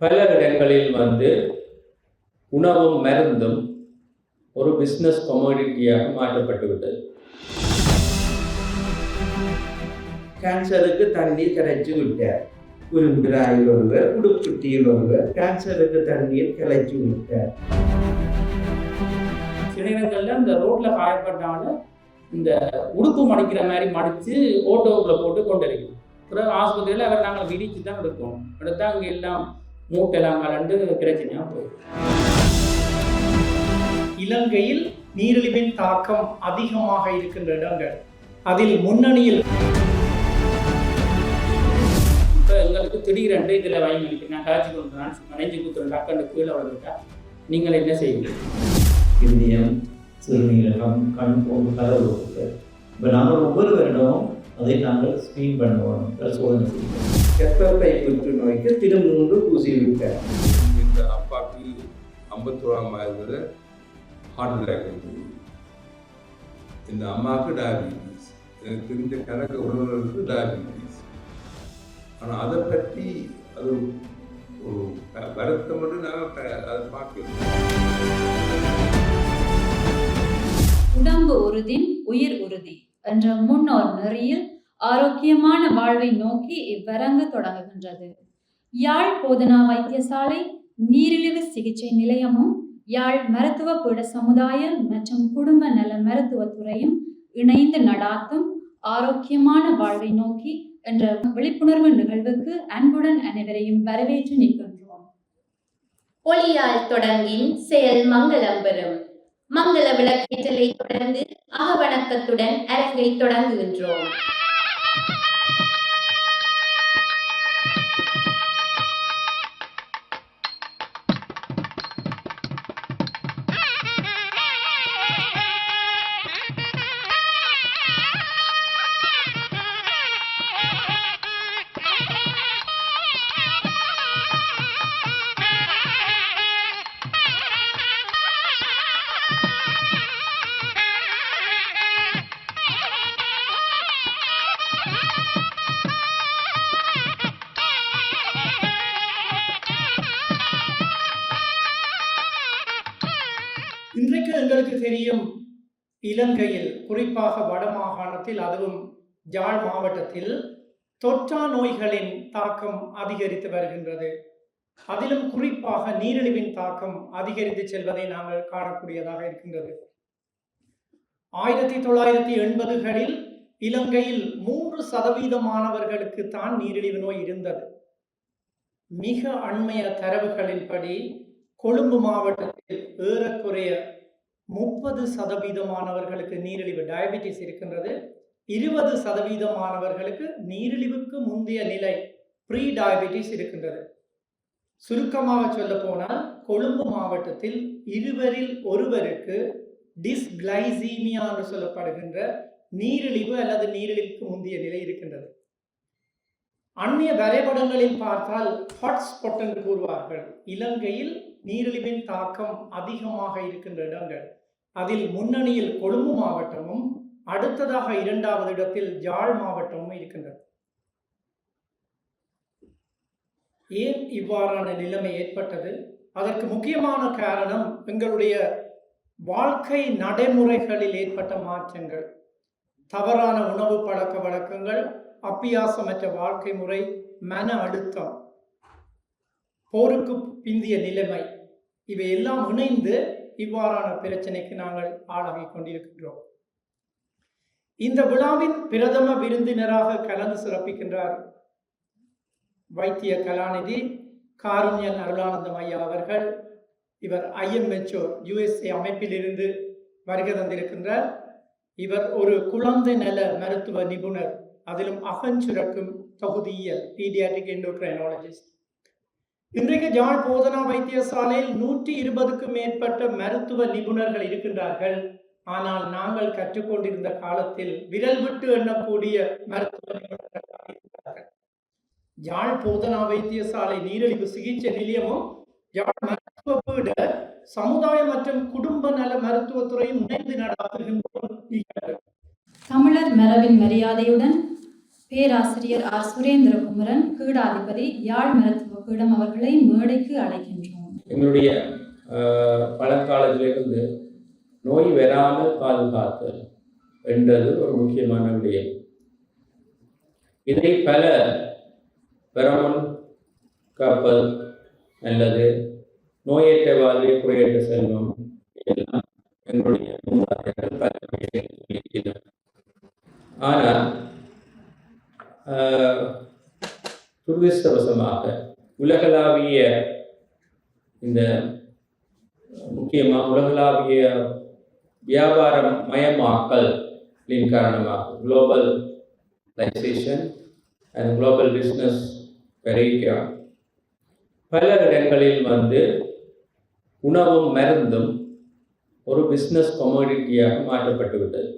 பல இடங்களில் உணவும் மருந்தும் ஒரு பிஸ்னஸ் கமோடிட்டியாக மாற்றப்பட்டுவிட்டது. கேன்சருக்கு தண்ணீர் கரைச்சி விட்டார். குறும்பிராயில் ஒருவர், உடுப்புட்டியில் ஒருவர் கேன்சருக்கு தண்ணீர் கரைச்சி விட்டார். சில இடங்கள்ல இந்த ரோட்ல காயப்பட்டாலும் இந்த உடுப்பு மடிக்கிற மாதிரி மடித்து ஓட்டோவில் போட்டு கொண்டு இருக்குது. பிறகு ஆஸ்பத்திரியில் அவர் நாங்கள் விரிச்சு தான் எடுப்போம். எடுத்தால் அங்கே எல்லாம் மூட்டெல்லாம் கலந்து பிரச்சனையாக போயிடும். இலங்கையில் நீரிழிவின் தாக்கம் அதிகமாக இருக்கின்ற இடங்கள், அதில் முன்னணியில் இப்போ எங்களுக்கு திடீரென்று இதில் வாங்கி நான் காய்ச்சி கொண்டு நான் நெஞ்சு குத்துறேன் டக்குன்னு கீழே வந்துட்டா நீங்கள் என்ன செய்வீங்க? இதயம், சிறுநீரகம், கண் போன்ற கதவு. இப்போ நாங்கள் ஒவ்வொரு வருடமும் அதை நாங்கள் ஸ்க்ரீன் பண்ணுவோம், பரிசோதனை செய்வோம். கர்ப்பப்பை புற்றுநோய்க்கு திருமூன்று ஊசி விட்டார். இந்த அப்பாவுக்கு 51ஆம் வயதில் ஹார்ட் அட்டாக் இருந்தது. இந்த அம்மாவுக்கு டயபிட்டிஸ். எனக்கு தெரிஞ்ச கணக்கு உறவுகளுக்கு டயபிட்டிஸ். ஆனால் அதை பற்றி அது ஒரு வருத்தம் மட்டும் நாங்கள் அதை பார்க்கலாம். உடம்பு உறுதின் உயிர் உறுதி என்ற முன்னோர் நெறியில் ஆரோக்கியமான வாழ்வை நோக்கி இவ்வரங்கு தொடங்குகின்றது. யாழ் போதனா வைத்தியசாலை, நீரிழிவு சிகிச்சை நிலையமும், யாழ் மருத்துவ பீட சமுதாய மற்றும் குடும்ப நல மருத்துவத்துறையும் இணைந்து நடாத்தும் ஆரோக்கியமான வாழ்வை நோக்கி என்ற விழிப்புணர்வு நிகழ்வுக்கு அன்புடன் அனைவரையும் வரவேற்று நிற்கின்றோம். ஒளியால் தொடங்கின் செயல் மங்களம் பெறும். மங்கள விளக்கேற்றலை தொடர்ந்து அகவணக்கத்துடன் அரங்கை தொடங்குகின்றோம். இன்றைக்கு எங்களுக்கு தெரியும், இலங்கையில் குறிப்பாக வடமாகாணத்தில், அதுவும் யாழ் மாவட்டத்தில் தொற்றா நோய்களின் தாக்கம் அதிகரித்து வருகின்றது. அதிலும் குறிப்பாக நீரிழிவின் தாக்கம் அதிகரித்து செல்வதை நாங்கள் காணக்கூடியதாக இருக்கின்றது. 1980களில் இலங்கையில் 3% மாணவர்களுக்கு தான் நீரிழிவு நோய் இருந்தது. மிக அண்மைய தரவுகளின்படி கொழும்பு மாவட்டத்தில் ஏறக்குறைய 30% மாணவர்களுக்கு நீரிழிவு டயபிட்டிஸ் இருக்கின்றது. 20% மாணவர்களுக்கு நீரிழிவுக்கு முந்தைய நிலை ப்ரீ டயபிட்டிஸ் இருக்கின்றது. சுருக்கமாக சொல்ல போனால் கொழும்பு மாவட்டத்தில் 2 ஒருவருக்கு டிஸ்கிளைசீமியா என்று சொல்லப்படுகின்ற நீரிழிவு அல்லது நீரிழிவுக்கு முந்தைய நிலை இருக்கின்றது. அந்நிய வரைபடங்களில் பார்த்தால் ஹாட்ஸ்பாட் என்று கூறுவார்கள். இலங்கையில் நீரிழிவின் தாக்கம் அதிகமாக இருக்கின்ற இடங்கள், அதில் முன்னணியில் கொழும்பு மாவட்டமும், அடுத்ததாக 2வது இடத்தில் யாழ் மாவட்டமும் இருக்கின்றது. ஏன் இவ்வாறான நிலைமை ஏற்பட்டது? அதற்கு முக்கியமான காரணம் எங்களுடைய வாழ்க்கை நடைமுறைகளில் ஏற்பட்ட மாற்றங்கள், தவறான உணவு பழக்க வழக்கங்கள், அப்பியாசமற்ற வாழ்க்கை முறை, மன அழுத்தம், போருக்கு பிந்திய நிலைமை, இவை எல்லாம் இணைந்து இவ்வாறான பிரச்சனைக்கு நாங்கள் ஆளாகி கொண்டிருக்கின்றோம். இந்த விழாவின் பிரதம விருந்தினராக கலந்து சிறப்பிக்கின்றார் வைத்திய கலாநிதி காருண்யன் அருளானந்தம் ஐயா அவர்கள். இவர் IMHO USA அமைப்பிலிருந்து வருகை தந்திருக்கின்றார். இவர் ஒரு குழந்தை நல மருத்துவ நிபுணர், அதிலும் அகஞ்சுரக்கும் தொகுதியியல் பீடியாட்ரிக் எண்டோக்ரைனாலஜிஸ்ட். இன்றைக்கு யாழ் போதனா வைத்தியசாலையில் 120க்கும் மேற்பட்ட மருத்துவ நிபுணர்கள் இருக்கின்றார்கள். ஆனால் நாங்கள் கற்றுக்கொண்டிருந்த காலத்தில் விரல் விட்டு எண்ணக்கூடிய மருத்துவ நிபுணர்கள் இருக்கிறார்கள். யாழ் போதனா வைத்தியசாலை நீரிழிவு சிகிச்சை நிலையமும் யாழ் மருத்துவ பீட சமுதாய மற்றும் குடும்ப நல மருத்துவத்துறையும் இணைந்து நடாத்துகின்ற தமிழர் மரபின் மரியாதையுடன் பேராசிரியர் ஆர் சுரேந்திரகுமரன் பீடாதிபதி யாழ் மருத்துவ பீடம் அவர்களை மேடைக்கு அழைக்கின்றோம். எங்களுடைய பழங்காலத்திலிருந்து நோய் வராமல் பாதுகாத்தல் என்றது ஒரு முக்கியமான விடயம். இதை பல பெறமுன் காப்பல் அல்லது நோயற்ற வாழ்வை குறையற்ற செல்வம் எல்லாம் எங்களுடைய மூதாதையர்கள் பல விஷயங்கள். ஆனால் துரதிர்ஷ்டவசமாக உலகளாவிய இந்த முக்கியமாக உலகளாவிய வியாபாரம் மயமாக்கலின் காரணமாக குளோபலைசேஷன் அண்ட் குளோபல் பிஸ்னஸ் பெருகியா பல இடங்களில் உணவும் மருந்தும் ஒரு பிஸ்னஸ் கமோடிட்டியாக மாற்றப்பட்டு விட்டது.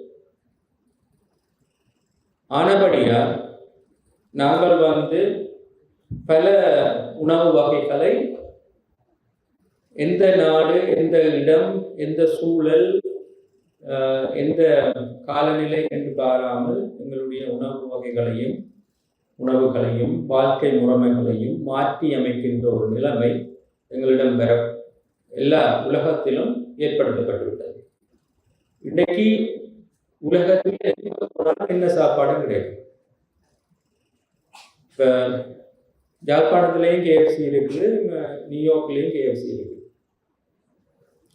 ஆனபடியால் நாங்கள் பல உணவு வகைகளை எந்த நாடு, எந்த இடம், எந்த சூழல், எந்த காலநிலை என்று பாராமல் எங்களுடைய உணவு வகைகளையும் உணவுகளையும் வாழ்க்கை முறைமைகளையும் மாற்றி அமைக்கின்ற ஒரு நிலைமை எங்களிடம் எல்லா உலகத்திலும் ஏற்படுத்தப்பட்டுவிட்டது. இன்றைக்கு உலகத்தில் என்ன சாப்பாடும் கிடையாது. இப்போ யாழ்ப்பாணத்திலையும் KFC இருக்குது, நியூயார்க்லேயும் KFC இருக்குது.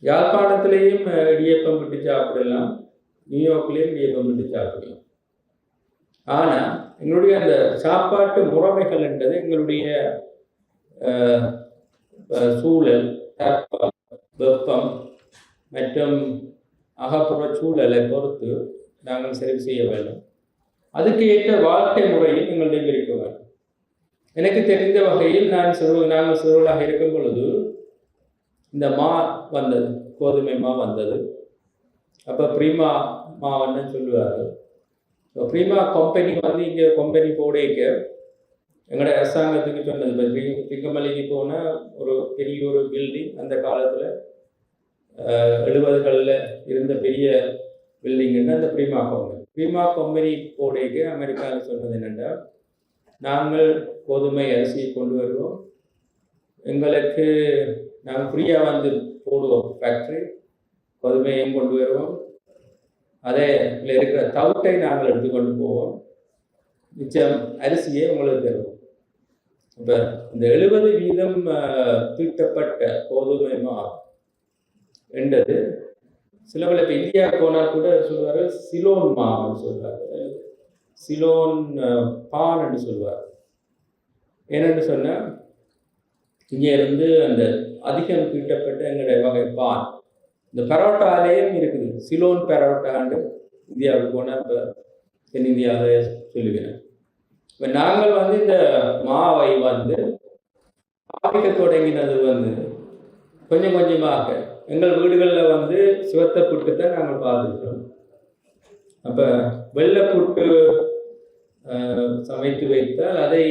யாழ்ப்பாணத்திலையும் இடியப்பம் விட்டு சாப்பிடலாம், நியூயார்க்லேயும் இடியப்பம் விட்டு சாப்பிடலாம். ஆனால் எங்களுடைய அந்த சாப்பாட்டு முறைமைகள் என்றது எங்களுடைய சூழல், வெப்பம் மற்றும் அகப்புற சூழலை பொறுத்து நாங்கள் சரி செய்ய வேண்டும். அதுக்கு ஏற்ற வாழ்க்கை முறையும் எங்களிடம் இருக்க வேண்டும். எனக்கு தெரிந்த வகையில் நாங்கள் சிறுவலாக இருக்கும் பொழுது இந்த மா வந்தது, கோதுமை மா வந்தது. அப்போ ப்ரீமா மாவன்னு சொல்லுவார்கள். ப்ரீமா கம்பெனி இங்கே கம்பெனி போடைக்க எங்களோட அரசாங்கத்துக்கு சொன்னது. இப்போ திங்கமலைக்கு போனால் ஒரு பெரிய ஒரு பில்டிங், அந்த காலத்தில் 70களில் இருந்த பெரிய பில்டிங்குன்னா அந்த ப்ரீமா கம்பெனி போடைக்கு அமெரிக்காவில் சொன்னது என்னென்னா, நாங்கள் கோதுமை அரிசியை கொண்டு வருவோம், எங்களுக்கு நாங்கள் ஃப்ரீயாக போடுவோம் ஃபேக்ட்ரி, கோதுமையும் கொண்டு வருவோம், அதே இதில் இருக்கிற தவிட்டை நாங்கள் எடுத்துக்கொண்டு போவோம், மிச்சம் அரிசியை உங்களுக்கு தருவோம். இப்போ இந்த 70% தீட்டப்பட்ட கோதுமை மா என்றது சில பல இப்போ இந்தியா போனால் கூட சொல்லுவார் சிலோன் மான்னு சொல்லுவார், சிலோன் பான் என்று சொல்லுவார். ஏனென்று சொன்னால் இங்கே இருந்து அந்த அதிகம் தீட்டப்பட்ட எங்களுடைய வகை பான், இந்த பரோட்டாலேயும் இருக்குது. சிலோன் பரோட்டான்னு இந்தியாவுக்கு போனால் இப்போ தென்னிந்தியாவில் சொல்லுவேன். இப்போ நாங்கள் இந்த மாவை ஆரம்பிக்க தொடங்கினது கொஞ்சம் கொஞ்சமாக எங்கள் வீடுகளில் சிவத்த புட்டு தான் நாங்கள் பார்த்துருக்கோம். அப்போ வெள்ளைப்புட்டு சமைத்து வைத்தால் அதை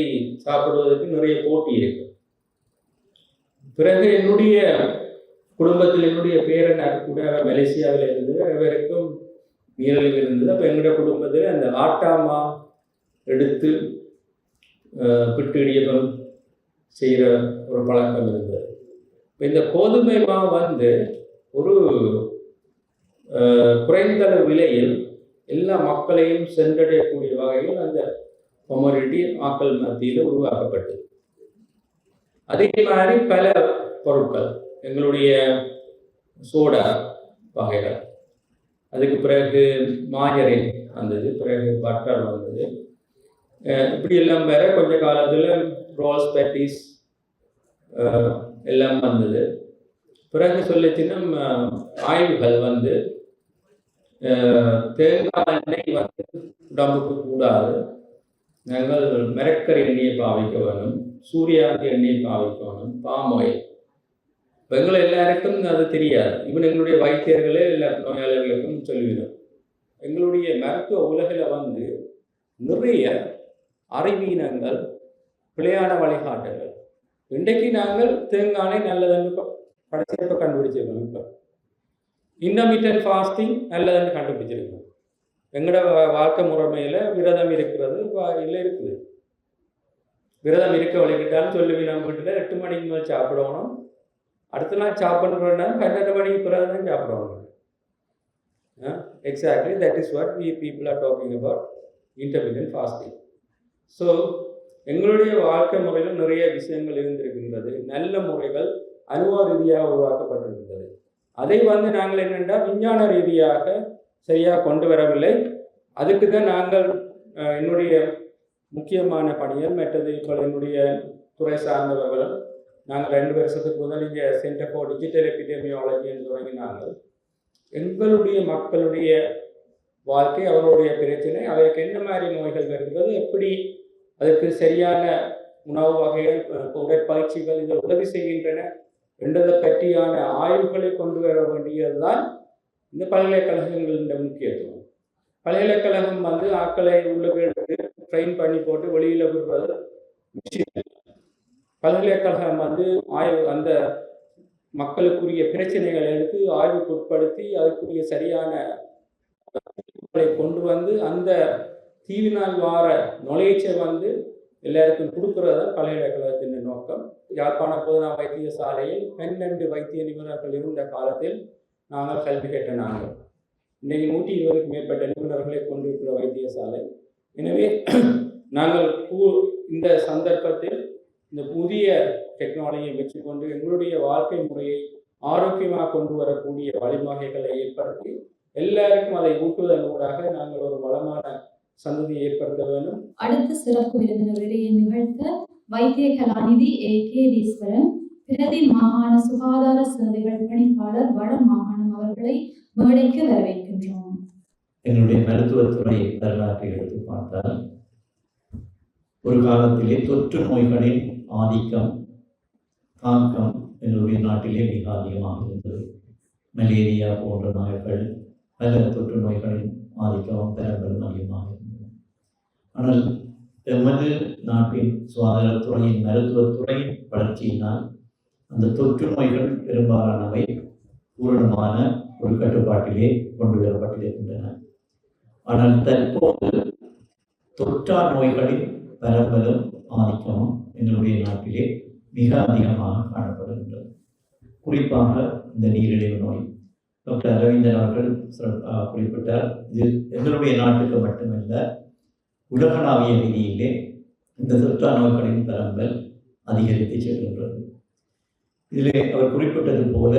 சாப்பிடுவதற்கு நிறைய போட்டி இருக்கு. பிறகு என்னுடைய குடும்பத்தில் என்னுடைய பேரனார் கூட மலேசியாவில் இருந்தது, அவருக்கும் நீரிழிவு இருந்தது. அப்போ எங்களுடைய குடும்பத்தில் அந்த ஆட்டாமா எடுத்து பிட்டு இடியப்பம் செய்கிற ஒரு பழக்கம் இருந்தது. இப்போ இந்த கோதுமை மா ஒரு குறைந்த விலையில் எல்லா மக்களையும் சென்றடையக்கூடிய வகையில் அந்த கமோடிட்டி மக்கள் மத்தியில் உருவாக்கப்பட்டது. அதே மாதிரி பல பொருட்கள், எங்களுடைய சோடா வகைகள், அதுக்கு பிறகு மாஜரின் வந்தது, பிறகு பட்டர் வந்தது. இப்படி எல்லாம் வேற கொஞ்ச காலத்தில் ரோல்ஸ் பேட்டிஸ் எல்லாம் வந்தது. பிறகு சொல்லிச்சுன்னா ஆய்வுகள் தேங்காய் எண்ணெய் உடம்புக்கு கூடாது, நாங்கள் மிரக்கரி எண்ணெயை பாவிக்க வேணும், சூரியாந்தி எண்ணெயை பாவிக்க வேணும், பாம் ஆயில். எங்களை எல்லாருக்கும் அது தெரியாது. இவன் எங்களுடைய வைத்தியர்களே எல்லா நோயாளர்களுக்கும் சொல்லிவிடும். எங்களுடைய மருத்துவ உலகில் நிறைய அறிவீனங்கள், பிழையான வழிகாட்டுகள். இன்றைக்கு நாங்கள் தேங்காய் நல்லதுன்னு கடைசியாக கண்டுபிடிச்சிருக்கோம். இப்போ இன்டர்மீடியன்ட் ஃபாஸ்டிங் நல்லதுன்னு கண்டுபிடிச்சிருக்கோம். எங்களோட வாழ்க்கை முறைமையில் விரதம் இருக்கிறது இல்லை இருக்குது. விரதம் இருக்க வழிகிட்டாலும் சொல்லுவேன், நம்ம வீட்டில் 8 மணிக்கு மேல் சாப்பிடணும், அடுத்த நாள் சாப்பிட்றோன்னா 12 மணிக்கு பிறகு தான் சாப்பிடணும். Exactly that is what we people are talking about intermittent fasting. So எங்களுடைய வாழ்க்கை முறையில் நிறைய விஷயங்கள் இருந்திருக்கின்றது. நல்ல முறைகள் அனுபவ ரீதியாக உருவாக்கப்பட்டிருக்கின்றது. அதை நாங்கள் என்னென்னா விஞ்ஞான ரீதியாக சரியாக கொண்டு வரவில்லை. அதுக்கு தான் நாங்கள் என்னுடைய முக்கியமான பணிகள் மற்றது இப்போ என்னுடைய துறை சார்ந்தவர்களும் நாங்கள் 2 வருஷத்துக்கு முதல் இங்கே சென்டர் ஃபார் டிஜிட்டல் எபிடெமியாலஜின்னு தொடங்கினாங்கள். எங்களுடைய மக்களுடைய வாழ்க்கை, அவருடைய பிரச்சனை, அவருக்கு என்ன மாதிரி நோய்கள் வருகிறது, எப்படி அதற்கு சரியான உணவு வகைகள், உடற்பயிற்சிகள் இதை உதவி செய்கின்றன என்றதை பற்றியான ஆய்வுகளை கொண்டு வர வேண்டியதுதான் இந்த பல்கலைக்கழகங்களின் முக்கியத்துவம். பல்கலைக்கழகம் ஆட்களை உள்ள எடுத்து ட்ரெயின் பண்ணி போட்டு வெளியில் விடுறது விஷயம். பல்கலைக்கழகம் ஆய்வு அந்த மக்களுக்குரிய பிரச்சனைகளை எடுத்து ஆய்வுக்கு உட்படுத்தி அதுக்குரிய சரியான கொண்டு அந்த தீவினால் வார நுழைச்சை எல்லாருக்கும் கொடுக்கறது பல்கலைக்கழகத்தின் நோக்கம். யாழ்ப்பாண பொதுநா வைத்தியசாலையில் 12 வைத்திய நிபுணர்கள் இருந்த காலத்தில் நாங்கள் கல்வி கேட்ட நாங்கள் இன்றைக்கு 120க்கும் மேற்பட்ட நிபுணர்களை கொண்டிருக்கிற வைத்தியசாலை. எனவே நாங்கள் இந்த சந்தர்ப்பத்தில் இந்த புதிய டெக்னாலஜியை வச்சுக்கொண்டு எங்களுடைய வாழ்க்கை முறையை ஆரோக்கியமாக கொண்டு வரக்கூடிய வழிவகைகளை ஏற்படுத்தி எல்லாருக்கும் அதை ஊட்டுவதன் ஊடாக நாங்கள் ஒரு வளமான சந்ததியை ஏற்படுத்த வேண்டும். அடுத்த சிறப்பு விருந்தினரை நிகழ்த்த வைத்திய கலாநிதி ஏகேதீஸ்வரன், பிரதி மாகாண சுகாதார சேவைகள் பணிப்பாளர் வட மாகாணம் அவர்களை மேடைக்கு வரவேற்கின்றோம். எங்களுடைய மருத்துவத்துறை வரலாற்றை எடுத்து பார்த்தால் ஒரு காலத்திலே தொற்று நோய்களின் ஆதிக்கம் தாக்கம் எங்களுடைய நாட்டிலே மிக அதிகமாக இருந்தது. மலேரியா போன்ற நோய்கள், பல தொற்று நோய்களின் ஆதிக்கம் பெறங்களும் அதிகமாக இருந்தது. ஆனால் எமது நாட்டின் சுகாதாரத்துறையின் மருத்துவத்துறையின் வளர்ச்சியினால் அந்த தொற்று நோய்கள் பெரும்பாலானவை பூரணமான ஒரு கட்டுப்பாட்டிலே கொண்டு வரப்பட்டிருக்கின்றன. ஆனால் தற்போது தொற்றா நோய்களின் பரவலும் ஆதிக்கமும் எங்களுடைய நாட்டிலே மிக அதிகமாக காணப்படுகின்றது. குறிப்பாக இந்த நீரிழிவு நோய் டாக்டர் அரவிந்தன் அவர்கள் குறிப்பிட்டார். இது எங்களுடைய நாட்டுக்கு மட்டுமல்ல, உலகளாவிய ரீதியிலே இந்த தொற்றா நோய்களின் பரவல் அதிகரித்து செல்கின்றது. இதிலே அவர் குறிப்பிட்டது போல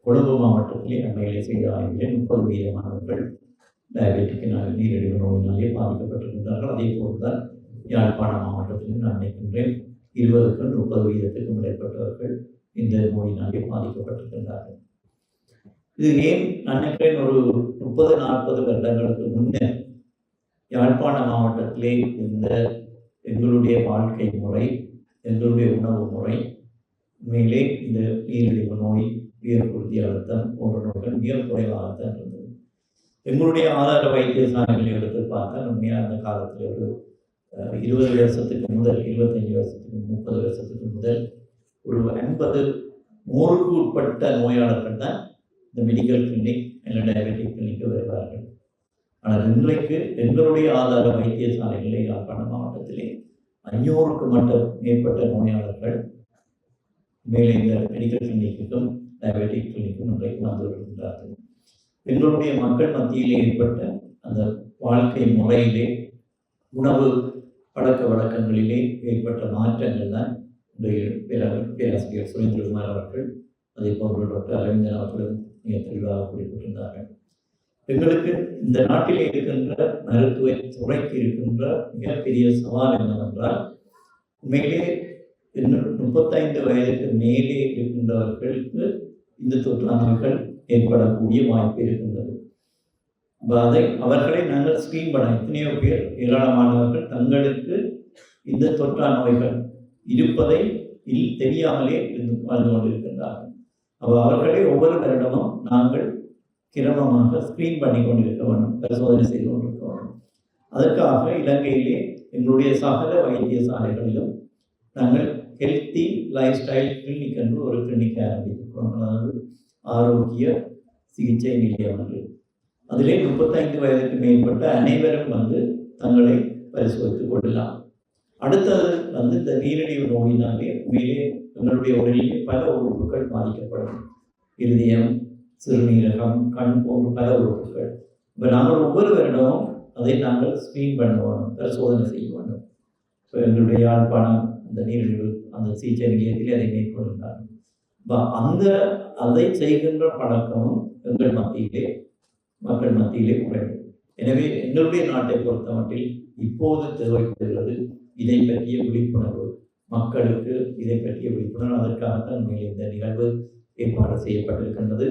கொழும்பு மாவட்டத்திலே அண்மையிலே செய்த ஆய்விலே 30% மாணவர்கள் டயபெட்டிக் நீரிழிவு நோயினாலே பாதிக்கப்பட்டிருக்கின்றார்கள். அதே போல்தான் யாழ்ப்பாண மாவட்டத்திலும் நான் நினைக்கின்றேன் 20க்கும் 30% மேற்பட்டவர்கள் இந்த நோயினாலே பாதிக்கப்பட்டிருக்கின்றார்கள். இது ஏன் நினைக்கிறேன், ஒரு 30-40 வருடங்களுக்கு முன்னர் யாழ்ப்பாண மாவட்டத்திலே இந்த எங்களுடைய வாழ்க்கை முறை, எங்களுடைய உணவு முறை, உண்மையிலே இந்த நீரிழிவு நோய், உயர்குருதி அழுத்தம் போன்ற நோய்கள் மிக குறைவாகத்தான் இருந்தது. எங்களுடைய ஆதார வைத்தியசாலைகளை எடுத்து பார்த்தால் உண்மையாக அந்த காலத்தில் ஒரு 20 வருஷத்துக்கு முதல், 25 வருஷத்துக்கு 30 வருஷத்துக்கு முதல் ஒரு 50-100க்கு உட்பட்ட நோயாளர்கள் தான் இந்த மெடிக்கல் கிளினிக் இல்லை டயபெட்டிக் கிளினிக்கு வருவார்கள். ஆனால் இன்றைக்கு எங்களுடைய ஆதார வைத்தியசாலைகளை யாழ்ப்பாண மாவட்டத்திலே 500க்கு மேற்பட்ட நோயாளர்கள் மேலே இந்த மெடிக்கல் கிளினிக்கும் டயபெட்டிக் கிளினிக்கும் இன்றைக்கு வந்து வருகின்றார்கள். எங்களுடைய மக்கள் மத்தியிலே ஏற்பட்ட அந்த வாழ்க்கை முறையிலே, உணவு பழக்க வழக்கங்களிலே ஏற்பட்ட மாற்றங்கள் தான் பேராசிரியர் சுரேந்திரகுமார் அவர்கள், அதே போன்று டாக்டர் அரவிந்தன் அவர்களும் மிக தெளிவாக குறிப்பிட்டிருந்தார்கள். எங்களுக்கு இந்த நாட்டிலே இருக்கின்ற மருத்துவ துறைக்கு இருக்கின்ற மிகப்பெரிய சவால் என்னவென்றால், உண்மையிலே 35 வயதுக்கு மேலே இருக்கின்றவர்களுக்கு இந்த தொற்றா நோய்கள் ஏற்படக்கூடிய வாய்ப்பு இருக்கின்றது. அவர்களை நாங்கள் ஸ்கிரீன் பண்ண எத்தனையோ பேர், ஏராளமானவர்கள் தங்களுக்கு இந்த தொற்றா நோய்கள் இருப்பதை தெரியாமலே வாழ்ந்து கொண்டிருக்கின்றார்கள். அவர்களை ஒவ்வொரு வருடமும் நாங்கள் கிரமமாக ஸ்கிரீன் பண்ணி கொண்டிருக்க வேண்டும், பரிசோதனை செய்து கொண்டிருக்க வேண்டும். அதற்காக இலங்கையிலே எங்களுடைய சகல வைத்தியசாலைகளிலும் நாங்கள் ஹெல்த்தி லைஃப் ஸ்டைல் கிளினிக் என்று ஒரு கிளினிக் ஆரம்பித்திருக்கிறோம். அதாவது ஆரோக்கிய சிகிச்சை நிலையம் என்று. அதிலே 35 வயதுக்கு மேற்பட்ட அனைவரும் வந்து தங்களை பரிசோதித்துக் கொள்ளலாம். அடுத்தது வந்து இந்த நீரிழிவு நோயினாலே உண்மையிலே எங்களுடைய உடலிலே பல உறுப்புகள் பாதிக்கப்படும். இருதயம், சிறுநீரகம், கண் போன்ற பல உறுப்புகள். இப்போ நாங்கள் ஒவ்வொரு வருடமும் அதை நாங்கள் ஸ்க்ரீன் பண்ணுவோம், பரிசோதனை செய்ய வேண்டும். இப்போ எங்களுடைய யாழ்ப்பாணம் அந்த நீரிழிவு அந்த சிகிச்சை நிலையத்திலே அதை மேற்கொள்கிறார்கள். அதை செய்கின்ற பழக்கமும் எங்கள் மத்தியிலே மக்கள் மத்தியிலே குறைவு. எனவே எங்களுடைய நாட்டை பொறுத்தமட்டில் இப்போது தேவைப்படுகிறது இதை பற்றிய விழிப்புணர்வு, மக்களுக்கு இதை பற்றிய விழிப்புணர்வு. அதற்காகத்தான் மேலே இந்த நிகழ்வு ஏற்பாடு செய்யப்பட்டிருக்கின்றது.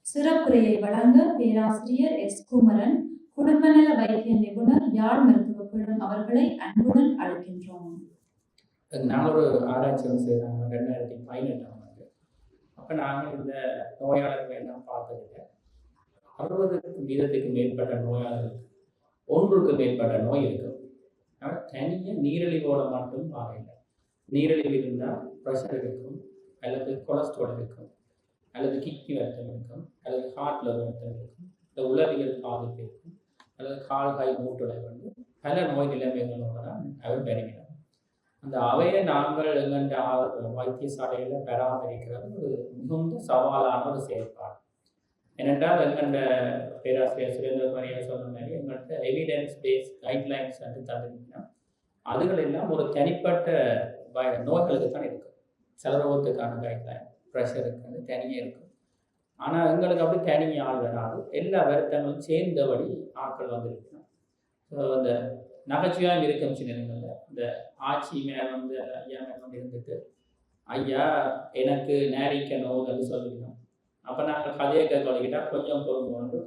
சிறப்புரையை வழங்க பேராசிரியர் எஸ். குமரன், குடும்பநல வைத்திய நிபுணர், யாழ் மருத்துவ பீடம் அவர்களை அன்புடன் அழைக்கின்றோம். நாங்கள் ஒரு ஆராய்ச்சி செய்கிறாங்க 2018 அப்போ நாங்கள் இந்த நோயாளர்கள் எல்லாம் பார்த்ததில்லை. 60% மேற்பட்ட நோயாளர்களுக்கு 1க்கு மேற்பட்ட நோய் இருக்கும். ஆனால் தனியாக நீரிழிவோட மட்டும் பாருங்கள். நீரிழிவு இருந்தால் ப்ரெஷர் இருக்கும், அல்லது கொலஸ்ட்ரால் இருக்கும், அல்லது கிட்னி வருத்தம் இருக்கும், அல்லது ஹார்ட்டில் வருத்தம் இருக்கும், இல்லை உளவியல் பாதிப்பு இருக்கும், அல்லது கால் கை மூட்டுடை வந்து பல நோய் நிலைமைகளோடு தான் அவர் பெறுகிறார். அந்த அவையை நாங்கள் எங்கள் வைத்தியசாலையில் பராமரிக்கிறது ஒரு மிகுந்த சவாலான ஒரு செயற்பாடு. ஏனென்றால் எங்கள் பேராசிரியர் சுரேந்திர மரியா சொன்ன மாதிரி எங்கள்கிட்ட எவிடன்ஸ் பேஸ் கைட்லைன்ஸ் வந்து தந்துருக்கீங்கன்னா அதுகள் எல்லாம் ஒரு தனிப்பட்ட நோய்களுக்கு தான் இருக்கும். செலரோகத்துக்கான கைட்லைன், ப்ரெஷருக்கு வந்து தனியாக இருக்கும். ஆனால் எங்களுக்கு அப்படி தனியாக ஆள் வராது. எல்லா வருத்தங்களும் சேர்ந்தபடி ஆட்கள் வந்துருக்கணும். ஸோ அந்த நகைச்சுவையாக இருக்கும் சில நேரங்களில் இந்த ஆட்சி மேலே வந்து ஐயா மேலே வந்து இருந்துட்டு ஐயா எனக்கு நேரிக்க நோய்ன்னு சொல்லிக்கணும். அப்போ நாங்கள் கதையை கேட்கிட்டால் கொஞ்சம் பொருள் வந்து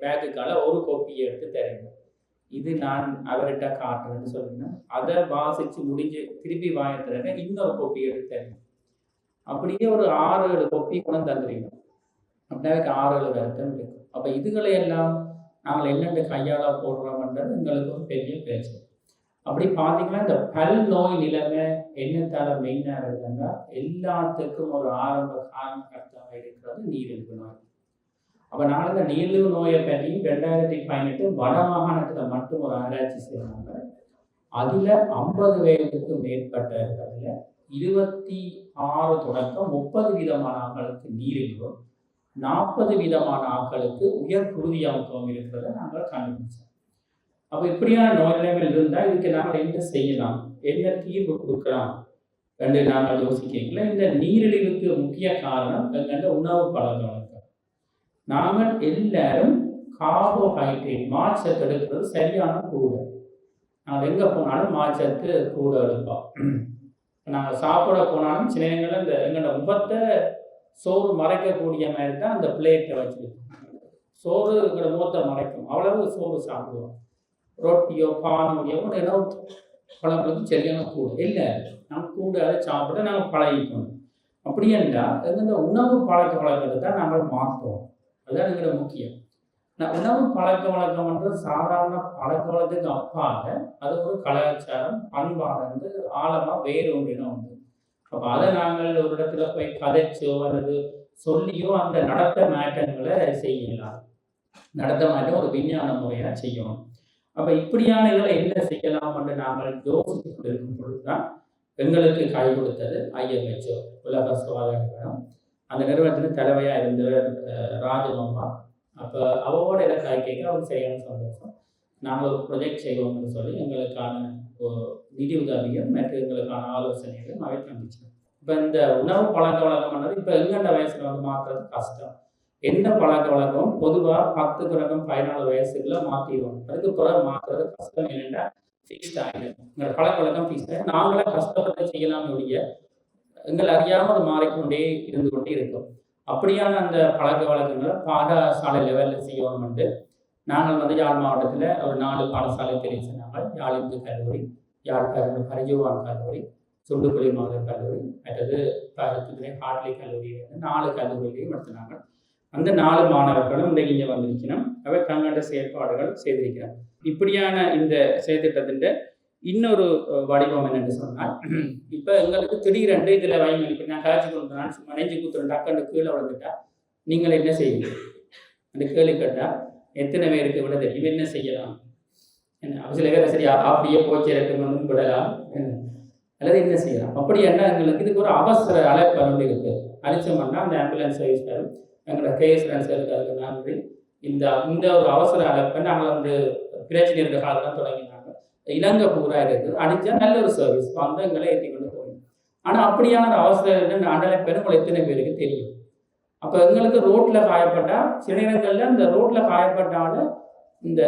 பேக்குக்கால ஒரு கோப்பியை எடுத்து தரணும். இது நான் அவர்கிட்ட காட்டுறேன்னு சொல்லிங்கன்னா அதை வாசித்து முடிஞ்சு திருப்பி வாங்கிட்டுறேங்க இன்னொரு கோப்பியை எடுத்து தரணும். அப்படியே ஒரு 6-7 கோப்பி கூட தந்துடுங்க. அப்படின்னா 6-7 வருத்தம் இருக்கும். அப்போ இதுகளை எல்லாம் நாங்கள் என்னென்ன கையாள போடுறோம்ன்றது எங்களுக்கு ஒரு பெரிய பிரச்சனை. அப்படி பார்த்தீங்கன்னா இந்த பல் நோய் நிலைமை என்னத்தால மெயினாக இருக்குதுன்னா எல்லாத்துக்கும் ஒரு ஆரம்ப காரணகர்த்தாக இருக்கிறது நீரிழிவு நோய். அப்போ நாங்கள் இந்த நீரிழிவு நோயை பற்றியும் 2018 வட மாகாணத்தில் மட்டும் ஒரு ஆராய்ச்சி செய்கிறாங்க. அதில் 50 வயதுக்கு மேற்பட்டவர்களில் 26 தொடக்கம் 30 விதமான ஆட்களுக்கு நீரிழிவு, 40 விதமான ஆட்களுக்கு உயர் குருதி அமுக்கம் இருக்கிறத நாங்கள் கண்டுபிடிச்சோம். அப்போ இப்படியான நோய் நிலைமைகள் இருந்தால் இதுக்கு நாங்கள் என்ன செய்யலாம், என்ன தீர்வு கொடுக்கலாம் என்று நாங்கள் யோசிக்கல. இந்த நீரிழிவுக்கு முக்கிய காரணம் எங்கள்கிட்ட உணவு பழக்க வழக்கம். நாங்கள் எல்லாரும் கார்போஹைட்ரேட் மாச்சத்து எடுக்கிறது சரியான கூட. நாங்கள் எங்கே போனாலும் மாச்சத்து கூட எடுப்போம். நாங்கள் சாப்பிட போனாலும் சில நேரங்களில் இந்த எங்களோட முகத்தை சோறு மறைக்கக்கூடிய மாதிரி தான் அந்த பிளேட்டை வச்சுருக்கோம். சோறு எங்களோட முகத்தை மறைக்கும், அவ்வளவு சோறு சாப்பிடுவோம். ரொட்டியோ பானோடியோ ஏதோ பழங்களுக்கு சரியான கூட இல்லை. நாங்கள் கூட அதை சாப்பிட நாங்கள் பழகிக்கணும். அப்படி என்றால் எங்களோட உணவு பழக்க வழக்கத்தை தான் நாங்கள் மாற்றுவோம். அதுதான் எங்களோட முக்கியம். உணவு பழக்க வழக்கம்ன்றது சாதாரண பழக்க வழக்கத்துக்கு அப்பாக அது ஒரு கலாச்சாரம், பண்பாடு வந்து ஆழமாக வேறு ஒன்றினம் உண்டு. அப்போ அதை நாங்கள் ஒரு இடத்துல போய் கதைச்சோ அல்லது சொல்லியோ அந்த நடத்த மாற்றங்களை செய்யலாம். நடத்த மாற்றம் ஒரு விஞ்ஞான முறையாக செய்யணும். அப்போ இப்படியான இதில் என்ன செய்யலாம் என்று நாங்கள் யோசித்து கொண்டிருக்கும் பொழுது தான் எங்களுக்கு கை கொடுத்தது WHO, உலக சுகாதார நிறுவனம். அந்த நிறுவனத்தின் தலைவையாக இருந்தவர் ராஜமாமா. அப்போ அவரோட இதை கை கேட்க அவருக்கு சரியான சந்தோஷம். நாங்கள் ஒரு ப்ரொஜெக்ட் செய்வோம்னு சொல்லி எங்களுக்கான நிதி உதவியும் மற்றும் எங்களுக்கான ஆலோசனைகளும் அவை தந்துச்சு. இப்போ இந்த உணவு பழக்க வழக்கம்ன்றது இப்போ எங்கெண்ட வயசில் வந்து மாற்றுறது கஷ்டம். எந்த பழக்க வழக்கம் பொதுவாக 10 தொடக்கம் 14 வயசுக்குள்ள மாற்றிடுவோம். அதுக்கு பிறகு மாற்றுறது கஷ்டம். என்னென்னா ஃபிக்ஸ்ட் ஆகிடும். எங்களோட பழக்க வழக்கம் ஃபிக்ஸ்ட் ஆகிடும். நாங்களே கஷ்டப்பட்டு செய்யலாம் ஒழிய எங்களை அறியாமல் மாறிக்கொண்டே இருந்து கொண்டே இருக்கும். அப்படியான அந்த பழக்க வழக்கங்களை பாடசாலை லெவலில் செய்யணும்ட்டு நாங்கள் வந்து யாழ் மாவட்டத்தில் ஒரு 4 பாடசாலை தெரிவிச்சு நாங்கள் யாழ் இந்து கல்லூரி, யாழ் பரிஜுவான் கல்லூரி, சுண்டுக்குழி மாதர் கல்லூரி, மற்றது பருத்துத்துறை ஹார்ட்லி கல்லூரி 4 கல்லூரிகளையும் எடுத்துனாங்க. அந்த 4 மாணவர்களும் இன்றைக்கு இங்கே வந்திருக்கணும். அவை தங்களோட செயற்பாடுகள் செய்திருக்கிறார். இப்படியான இந்த செயற்திட்டத்தின் இன்னொரு வடிவம் என்னென்னு சொன்னால், இப்போ எங்களுக்கு திடீரென்று இதில் வைங்க, இப்போ நான் காய்ச்சி கொண்டு சும்மா நெஞ்சு குத்துறேன், டக்குன்னு கீழே விழுந்துட்டா நீங்கள் என்ன செய்வீங்க? அந்த கேள்வி கேட்டால் எத்தனை பேருக்கு விட தெரியும், என்ன செய்யலாம், என்ன சில பேர் சரி அப்படியே போச்சு இறக்கணும் விடலாம் அல்லது என்ன செய்யலாம். அப்படி என்ன எங்களுக்கு இதுக்கு ஒரு அவசர அழைப்பு வந்து இருக்குது. அழிச்சோம்னா அந்த ஆம்புலன்ஸ் சர்வீஸ் எங்களோட கேஸ் அதுக்கு நன்றி. இந்த ஒரு அவசர அழைப்பை நாங்கள் வந்து பிரச்சனை இருக்க காலத்தில் தொடங்கினாங்க. இலங்கை பூரா இருக்குது, அடித்தா நல்ல ஒரு சர்வீஸ் வந்து எங்களை ஏற்றி கொண்டு போகணும். ஆனால் அப்படியான ஒரு அவசர அழைப்பேன்னு உங்களுக்கு எத்தனை பேருக்கு தெரியும். அப்போ எங்களுக்கு ரோட்டில் காயப்பட்டால் சில நேரங்களில் இந்த ரோட்டில் காயப்பட்டாலும் இந்த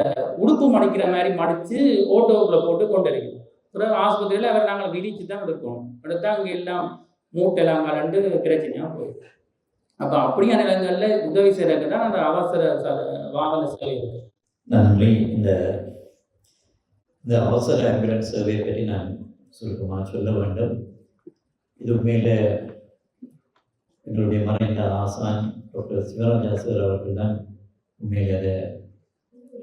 உடுப்பு மடிக்கிற மாதிரி மடித்து ஓட்டோவில் போட்டு கொண்டு இருக்கணும். பிறகு ஆஸ்பத்திரியில் அவர் நாங்கள் விரித்து தான் எடுக்கணும். எடுத்தால் அங்கே எல்லாம் மூட்டெல்லாம் கலண்டு பிரச்சனையாக போயிடும். அப்போ அப்படியான இடங்களில் உதவி செய்கிறதுக்கு தான் அந்த அவசர வாகன சேவை இருக்குது. நன்றி. இந்த அவசர ஆம்புலன்ஸ் சேவையை பற்றி நான் சுருக்கமாக சொல்ல வேண்டும். இது உண்மையில் எங்களுடைய மறைந்த ஆசான் டாக்டர் சிவராஜா சார் அவர்கள் தான் உண்மையில் அதை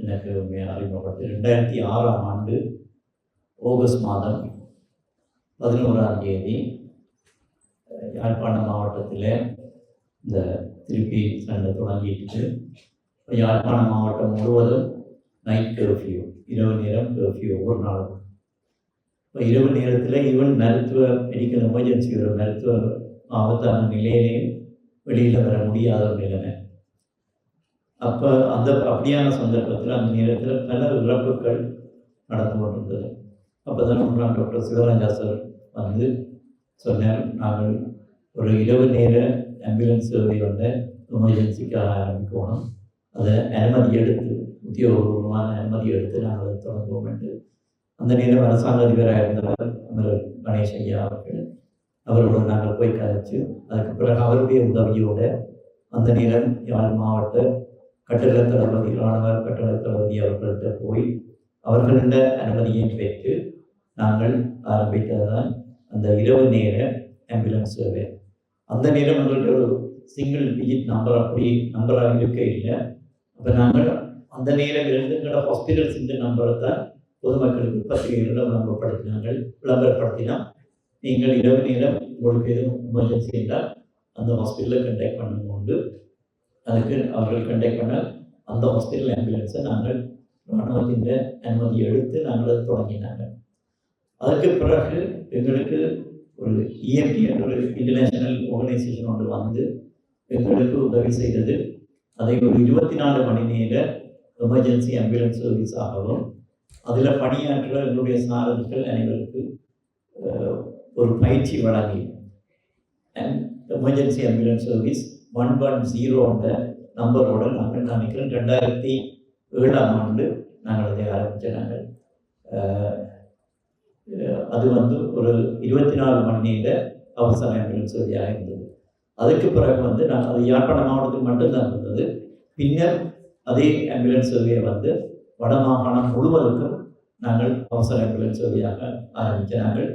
எனக்கு உண்மையாக அறிமுகப்படுத்தி 2006ஆம் ஆண்டு ஆகஸ்ட் மாதம் 11ஆம் தேதி யாழ்ப்பாணம் மாவட்டத்தில் இந்த திருப்பி சண்டை தொடங்கிட்டு யாழ்ப்பாணம் மாவட்டம் முழுவதும் நைட் கர்ஃப்யூ, இரவு நேரம் கர்ஃப்யூ ஒவ்வொரு நாளும். இப்போ இரவு நேரத்தில் ஈவன் மெடிக்கல் எமர்ஜென்சி ஒரு மருத்துவ ஆபத்தான நிலையிலே வெளியில் வர முடியாத ஒரு நிலைமை. அப்போ அப்படியான சந்தர்ப்பத்தில் அந்த நேரத்தில் பல இழப்புகள் நடந்து கொண்டிருந்தது. அப்போ தான் முன்னாள் டாக்டர் சிவராஜா சார் வந்து சொன்னார், நாங்கள் ஒரு இரவு நேர ஆம்புலன்ஸ் சேவை வந்து எமர்ஜென்சிக்காக ஆரம்பிக்கணும், அதை அனுமதி எடுத்து உத்தியோகபூர்வமான அனுமதி எடுத்து நாங்கள் அதை தொடங்குவோம் என்று. அந்த நேரம் அரசாங்க அதிபராக இருந்தவர் அமரர் கணேஷ் ஐயா அவர்களோடு நாங்கள் போய் கதைச்சு, அதுக்கு பிறகு அவருடைய உதவியோடு அந்த நேரம் யாழ் மாவட்ட கட்டளை தளபதி இராணுவ கட்டளை தளபதி அவர்கள்ட்ட போய் அவர்களிட அனுமதியை பெற்று நாங்கள் ஆரம்பித்ததுதான் அந்த இரவு நேர ஆம்புலன்ஸ் சேவை. அந்த நேரம் எங்கள்கிட்ட ஒரு சிங்கிள் டிஜிட் நம்பராக இருக்க இல்லை. அப்போ நாங்கள் அந்த நேரம் எங்களோட ஹாஸ்பிட்டல்ஸ் இந்த நம்பரை தான் பொதுமக்களுக்கு பத்திரிகைகளில் விளம்பரப்படுத்தினா, நீங்கள் இரவு நேரம் உங்களுக்கு எதுவும் எமர்ஜென்சி என்றால் அந்த ஹாஸ்பிட்டலில் கண்டக்ட் பண்ணும்போது அதுக்கு அவர்கள் கண்டக்ட் பண்ண அந்த ஹாஸ்பிட்டல் ஆம்புலன்ஸை நாங்கள் இராணுவத்தின் அனுமதி எடுத்து நாங்கள் அதை தொடங்கினாங்க. அதுக்கு பிறகு எங்களுக்கு ஒரு இஎம்டி என்ற ஒரு இன்டர்நேஷ்னல் ஆர்கனைசேஷன் ஒன்று வந்து எங்களுக்கு உதவி செய்தது. அதை ஒரு 24 மணி நேர எமர்ஜென்சி ஆம்புலன்ஸ் சர்வீஸாகவும் அதில் பணியாற்ற எங்களுடைய சாரதிகள் அனைவருக்கு ஒரு பயிற்சி வழங்கி எமர்ஜென்சி ஆம்புலன்ஸ் சர்வீஸ் 110 என்ற நம்பரோடு நாங்கள் நினைக்கிறேன் 2007ஆம் ஆண்டு நாங்கள் அதை ஆரம்பித்தாங்க. அது வந்து ஒரு 24 மணி நேர அவசர ஆம்புலன்ஸ் சேவையாக இருந்தது. அதுக்கு பிறகு வந்து நாங்கள் அது யாழ்ப்பாணம் மாவட்டத்தில் மட்டும்தான் இருந்தது. பின்னர் அதே ஆம்புலன்ஸ் சேவையை வந்து வடமாகாணம் முழுவதுக்கும் நாங்கள் அவசர ஆம்புலன்ஸ் சேவையாக ஆரம்பித்தார்கள்.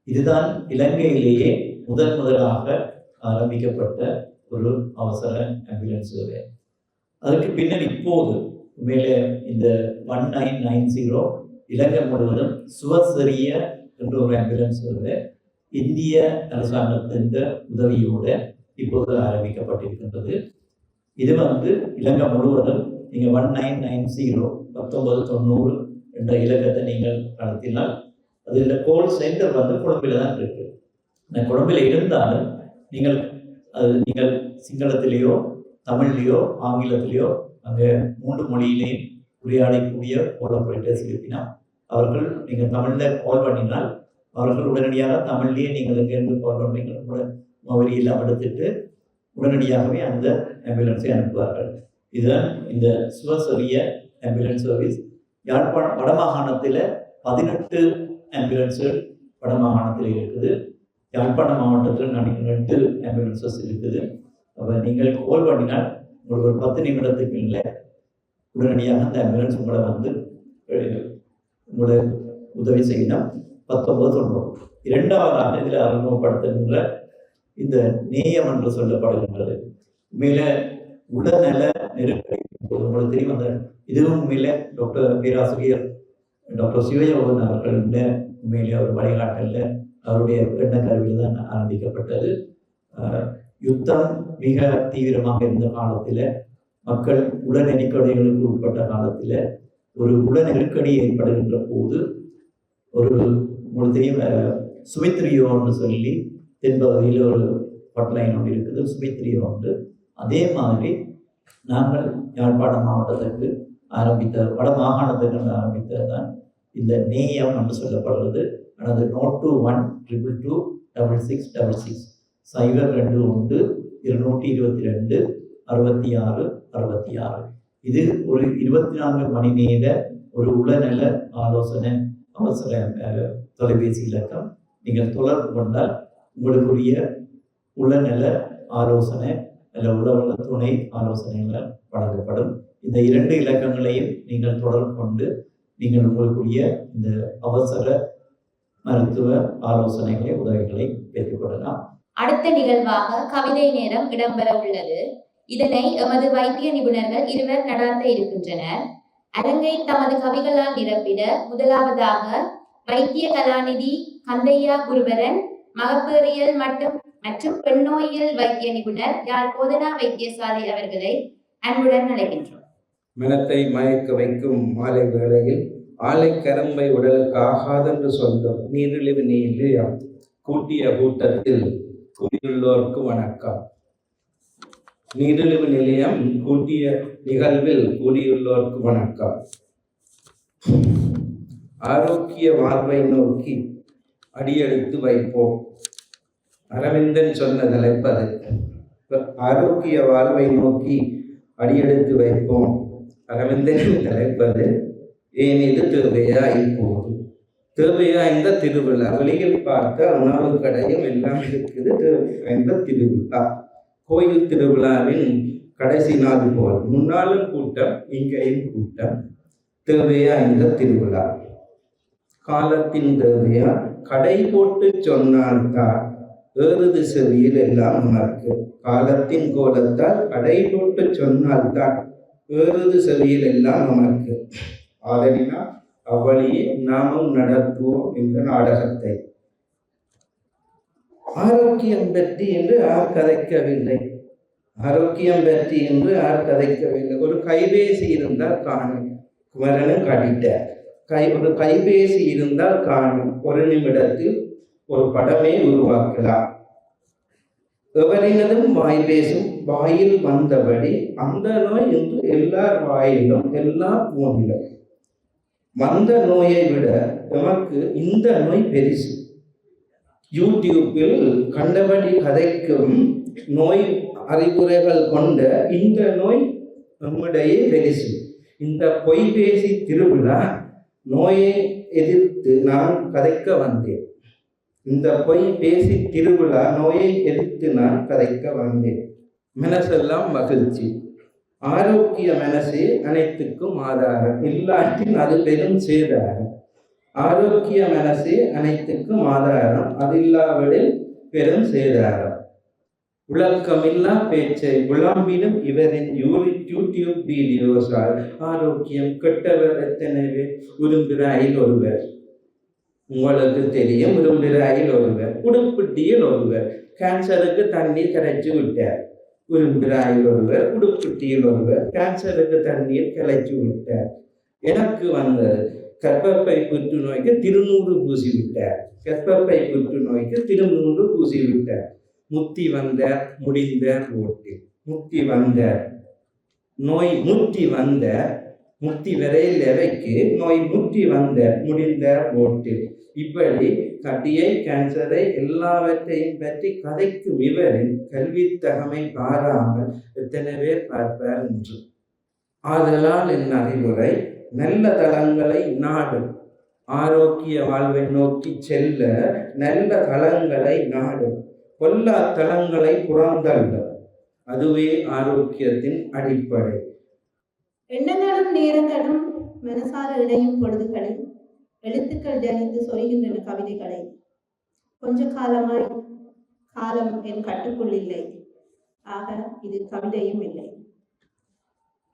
இதுதான் இலங்கையிலேயே முதலாக ஆரம்பிக்கப்பட்ட ஒரு அவசர ஆம்புலன்ஸ் சேவை. அதுக்கு பின்னர் இப்போது மேலே இந்த 1990 இலங்கை முழுவதும் சுவசரிய என்ற ஒரு ஆம்புலன்ஸ் சேவை இந்திய அரசாங்கத்தின் உதவியோடு இப்போது ஆரம்பிக்கப்பட்டிருக்கின்றது. இது வந்து இலங்கை முழுவதும் நீங்கள் 1990 1990 என்ற இலக்கத்தை நீங்கள் நடத்தினால் அதில் கோல் சென்டர் வந்து கொழும்பில் தான் இருக்குது. இந்த கொழும்பில் இருந்தாலும் நீங்கள் சிங்களத்திலேயோ தமிழ்லேயோ ஆங்கிலத்திலேயோ அங்கே 3 மொழியிலேயும் உரையாடக்கூடிய கோல் ஆப்ரேட்டர்ஸ் இருப்பினா அவர்கள் நீங்கள் தமிழில் கால் பண்ணினால் அவர்கள் உடனடியாக தமிழ்லேயே நீங்கள் இங்கேருந்து கால் பண்ணுறீங்க கூட மொபைலில் எடுத்துட்டு உடனடியாகவே அந்த ஆம்புலன்ஸை அனுப்புவார்கள். இதுதான் இந்த சுவசரிய ஆம்புலன்ஸ் சர்வீஸ். யாழ்ப்பாணம் வடமாகாணத்தில் 18 ஆம்புலன்ஸுகள் வடமாகாணத்தில் இருக்குது. யாழ்ப்பாணம் மாவட்டத்தில் 2 ஆம்புலன்ஸஸ் இருக்குது. அப்போ நீங்கள் கால் பண்ணினால் உங்களுக்கு ஒரு 10 நிமிடத்துக்கு இல்லை உடனடியாக அந்த ஆம்புலன்ஸ் உங்களை வந்து உங்களை உதவி செய்யணும். 1990 இரண்டாவதாக இதில் அறிமுகப்படுத்துகின்ற இந்த நேயம் என்று சொல்லப்படுகின்றது. உண்மையில உடல்நல நெருக்கடி உங்களுக்கு தெரியும். அந்த இதுவும் உண்மையில பேராசிரியர் டாக்டர் சிவயோகன் அவர்கள் உண்மையிலே அவர் வழிகாட்டலில் அவருடைய எண்ண கருவியில் தான் ஆரம்பிக்கப்பட்டது. யுத்தம் மிக தீவிரமாக இருந்த காலத்தில் மக்கள் உள நெருக்கடிகளுக்கு உட்பட்ட காலத்தில் ஒரு உள நெருக்கடி ஏற்படுகின்ற போது ஒரு உங்களுக்கு சுமித்ரியோன்னு சொல்லி தென்பகுதியில் ஒரு ஹாட்லைன் ஒன்று இருக்குது, சுமித்ரியோ ஒன்று. அதே மாதிரி நாங்கள் யாழ்ப்பாணம் மாவட்டத்திற்கு ஆரம்பித்த வட மாகாணத்துக்கு ஆரம்பித்தது தான் இந்த நேயம் என்று சொல்லப்படுறது. அதாவது 021222666 021-222-6666. இது ஒரு 24 மணி நேர ஒரு உளநல ஆலோசனை அவசர தொலைபேசி இலக்கம். நீங்கள் தொடர்பு கொண்டால் உங்களுக்குரிய உளநல ஆலோசனை அல்ல உளவள துணை ஆலோசனைகள் வழங்கப்படும். இந்த 2 இலக்கங்களையும் நீங்கள் தொடர்பு கொண்டு நீங்கள் உங்களுக்குரிய இந்த அவசர மருத்துவ ஆலோசனைகளை உதவிகளை பெற்றுக்கொள்ளலாம். அடுத்த நிகழ்வாக கவிதை நேரம் இடம்பெற உள்ளது. இதனை எமது வைத்திய நிபுணர்கள் இருவர் நடாத்த இருக்கின்றனர். அரங்கை தமது கவிகளால் நிரப்பிட முதலாவதாக வைத்திய கலாநிதி கந்தையா குருபரன், மகப்பேறியல் மற்றும் பெண்ணோயியல் வைத்திய நிபுணர் யாழ் போதனா வைத்தியசாலை அவர்களை அன்புடன் அழைக்கின்றோம். மனத்தை மயக்க வைக்கும் மாலை வேளையில் ஆலை கரம்பை உடலுக்கு ஆகாதென்று சொல்லும் நீரிழிவு நிலையம் கூட்டிய கூட்டத்தில் கூடியுள்ளோருக்கு வணக்கம். நீரிழிவு நிலையம் கூட்டிய நிகழ்வில் கூடியுள்ளோருக்கு வணக்கம். ஆரோக்கிய வாழ்வை நோக்கி அடியெடுத்து வைப்போம். அரவிந்தன் சொன்ன தலைப்பது ஆரோக்கிய வாழ்வை நோக்கி அடியெடுத்து வைப்போம். அரவிந்தனின் தலைப்பது ஏன் இது தேவையா? இப்போது தேவையா இந்த திருவிழா? வெளியில் பார்த்த உணவு கடையும் எல்லாம் இருக்குது. இந்த திருவிழா கோயில் திருவிழாவின் கடைசி நாள் போல் முன்னாலும் கூட்டம், இங்கேயும் கூட்டம். தேவையா இந்த திருவிழா? காலத்தின் தேவையா? கடை போட்டு சொன்னால்தான் ஏறுது செவியில் எல்லாம் நமக்கு. காலத்தின் கோலத்தால் கடை போட்டு சொன்னால்தான் ஏறுது செவியில் எல்லாம் நமக்கு. ஆதலினால் அவ்வழியே நாமும் நடத்துவோம் இந்த நாடகத்தை. ஆரோக்கியம் பற்றி என்று யார் கதைக்கவில்லை. ஆரோக்கியம் பற்றி என்று யார் கதைக்கவில்லை. ஒரு கைபேசி இருந்தால் காணும். குமரனும் காட்டிட்டார். ஒரு கைபேசி இருந்தால் காணும். ஒரு நிமிடத்தில் ஒரு படமே உருவாக்கலாம். எவரினதும் வாய் பேசும் வாயில் வந்தபடி அந்த நோய் என்று எல்லார் வாயிலும் எல்லா போனிலும். வந்த நோயை விட நமக்கு இந்த நோய் பெரிசு. யூடியூப்பில் கண்டபடி கதைக்கும் நோய் அறிவுரைகள் கொண்ட இந்த நோய் நம்முடைய பெரிசு. இந்த பொய்பேசி திருவிழா நோயை எதிர்த்து நான் கதைக்க வந்தேன். இந்த பொய் பேசி திருவிழா நோயை எதிர்த்து நான் கதைக்க வந்தேன். மனசெல்லாம் மகிழ்ச்சி. ஆரோக்கிய மனசே அனைத்துக்கும் ஆதாரம். இல்லாட்டின் அது பெரும் சேதாரம். ஆரோக்கிய மனசே அனைத்துக்கும் ஆதாரம். அது இல்லாவிடில் பெரும் சேதாரம். விளக்கமில்லா பேச்சை விளம்பிடும் இவரின் யூடியூப் வீடியோஸால் ஆரோக்கியம் கெட்டவர் எத்தனை பேர்? உரும்பிராயில் ஒருவர், உங்களுக்கு தெரியும். உரும்பிராயில் ஒருவர், உடுப்பிட்டியில் ஒருவர் கேன்சருக்கு தண்ணீர் கரைச்சி விட்டார். உரும்பிராயில் ஒருவர், உடுப்பிட்டியில் ஒருவர் கேன்சருக்கு தண்ணீர் கரைச்சி விட்டார். எனக்கு வந்தது கர்ப்பப்பை புற்றுநோய்க்கு திருநூறு பூசி விட்டார். கர்ப்பப்பை புற்றுநோய்க்கு திருநூறு பூசி விட்டார். முத்தி வந்த முடிந்த ஓட்டு. முத்தி வந்த நோய் முற்றி வந்த முத்தி வரையில் எவைக்கு நோய் முற்றி வந்த முடிந்த ஓட்டு. இப்படி கட்டியை கேன்சரை எல்லாவற்றையும் பற்றி கதைக்கும் இவரின் கல்வி தகமை பாராமல் எத்தனை பேர் பார்ப்பார் என்று. ஆதலால் என் அறிவுரை, நல்ல தளங்களை நாடும். ஆரோக்கிய வாழ்வை நோக்கி செல்ல நல்ல தளங்களை நாடும். கொல்லா தளங்களை புறந்தள்ள. அதுவே ஆரோக்கியத்தின் அடிப்படை. எண்ணங்களும் நேரங்களும் மனசார இணையும் பொழுதுகளில் எழுத்துக்கள் ஜனித்து சொருகின்றன கவிதைகளை. கொஞ்ச காலமாய் காலம் என் கட்டுக்குள் இல்லை. ஆக இது கவிதையும் இல்லை.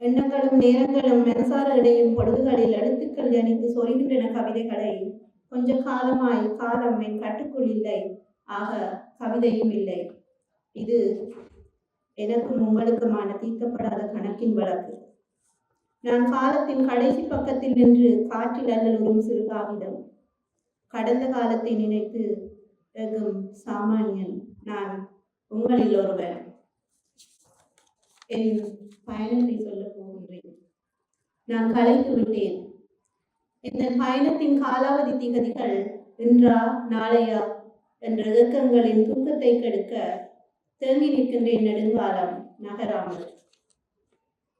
எண்ணங்களும் நேரங்களும் மனசார இணையும் பொழுதுகளில் எழுத்துக்கள் ஜனித்து சொருகின்றன கவிதைகளை. கொஞ்ச காலமாய் காலம் என் கட்டுக்குள் இல்லை. ஆக கவிதையும் இல்லை. இது எனக்கும் உங்களுக்குமான தீர்க்கப்படாத கணக்கின் வழக்கு. நான் காலத்தின் கடைசி பக்கத்தில் நின்று காற்றில் அல்லலுறும் சிறு காகிதம். கடந்த காலத்தை நினைத்து எங்கும் சாமானியன் நான் உங்களில் ஒருவர். என் பயணத்தை சொல்ல போகின்றேன். நான் கலைத்து விட்டேன். இந்த பயணத்தின் காலாவதி திகதிகள் இன்றா நாளையா என்ற இயக்கங்களின் தூக்கத்தை கெடுக்க தேங்கி நிற்கின்றேன் நெடுங்காலம் நகராமல்.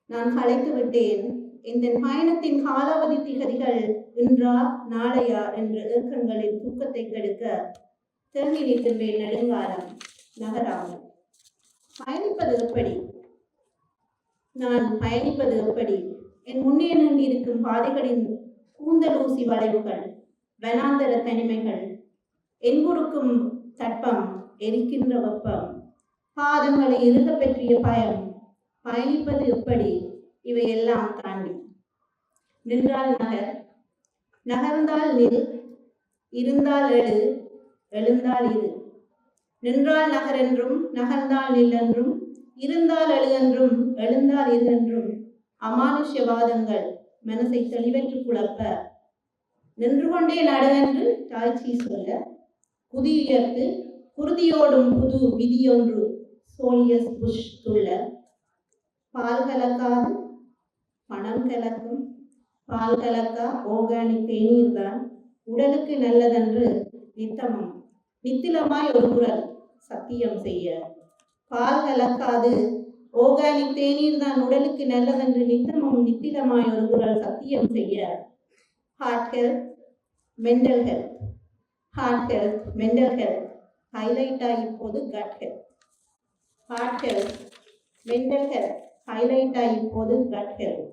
நான் கலைத்து விட்டேன். இந்த பயணத்தின் காலாவதி திகதிகள் இன்றா நாளையா என்ற இயக்கங்களின் தூக்கத்தை கெடுக்க தேங்கி நிற்கின்றேன் நெடுங்காலம் நகராமல். பயணிப்பது எப்படி? நான் பயணிப்பது எப்படி? என் முன்னே நீண்டிருக்கும் பாதைகளின் கூந்தலூசி வளைவுகள், வனாந்தர தனிமைகள், எங்குருக்கும் தட்பம், எரிக்கின்ற வெப்பம், பாதங்களை இறுக பற்றிய பயம், பயணிப்பது எப்படி? இவையெல்லாம் தாண்டி நின்றால் நகர், நகர்ந்தால் நில், இருந்தால் எழு, எழுந்தால் இரு. நின்றால் நகர் என்றும், நகர்ந்தால் நில் என்றும், இருந்தால் எழு என்றும், எழுந்தால் இரு என்றும் அமானுஷ்யவாதங்கள் மனசை தெளிவற்று குழப்ப, நின்று கொண்டே நடுவென்று தாய்ச்சி சொல்ல, குதியுயர்த்து குருதியோடும் புது விதியொன்று சோலியஸ் புஷ் துள்ள, பால் கலக்காது பணம் கலக்கும், பால் கலக்கா ஆர்கானிக் தேநீர் தான் உடலுக்கு நல்லதென்று நித்தமும் நித்திலமாய் ஒரு குரல் சத்தியம் செய்ய, பால் கலக்காது ஆர்கானிக் தேநீர் தான் உடலுக்கு நல்லதென்று நித்தமும் நித்திலமாய் ஒரு குரல் சத்தியம் செய்ய, heart health mental health, heart health mental health ஹைலைட்டா இப்போது gut health, heart health mental health ஹைலைட்டா இப்போது கட் ஹெல்த்.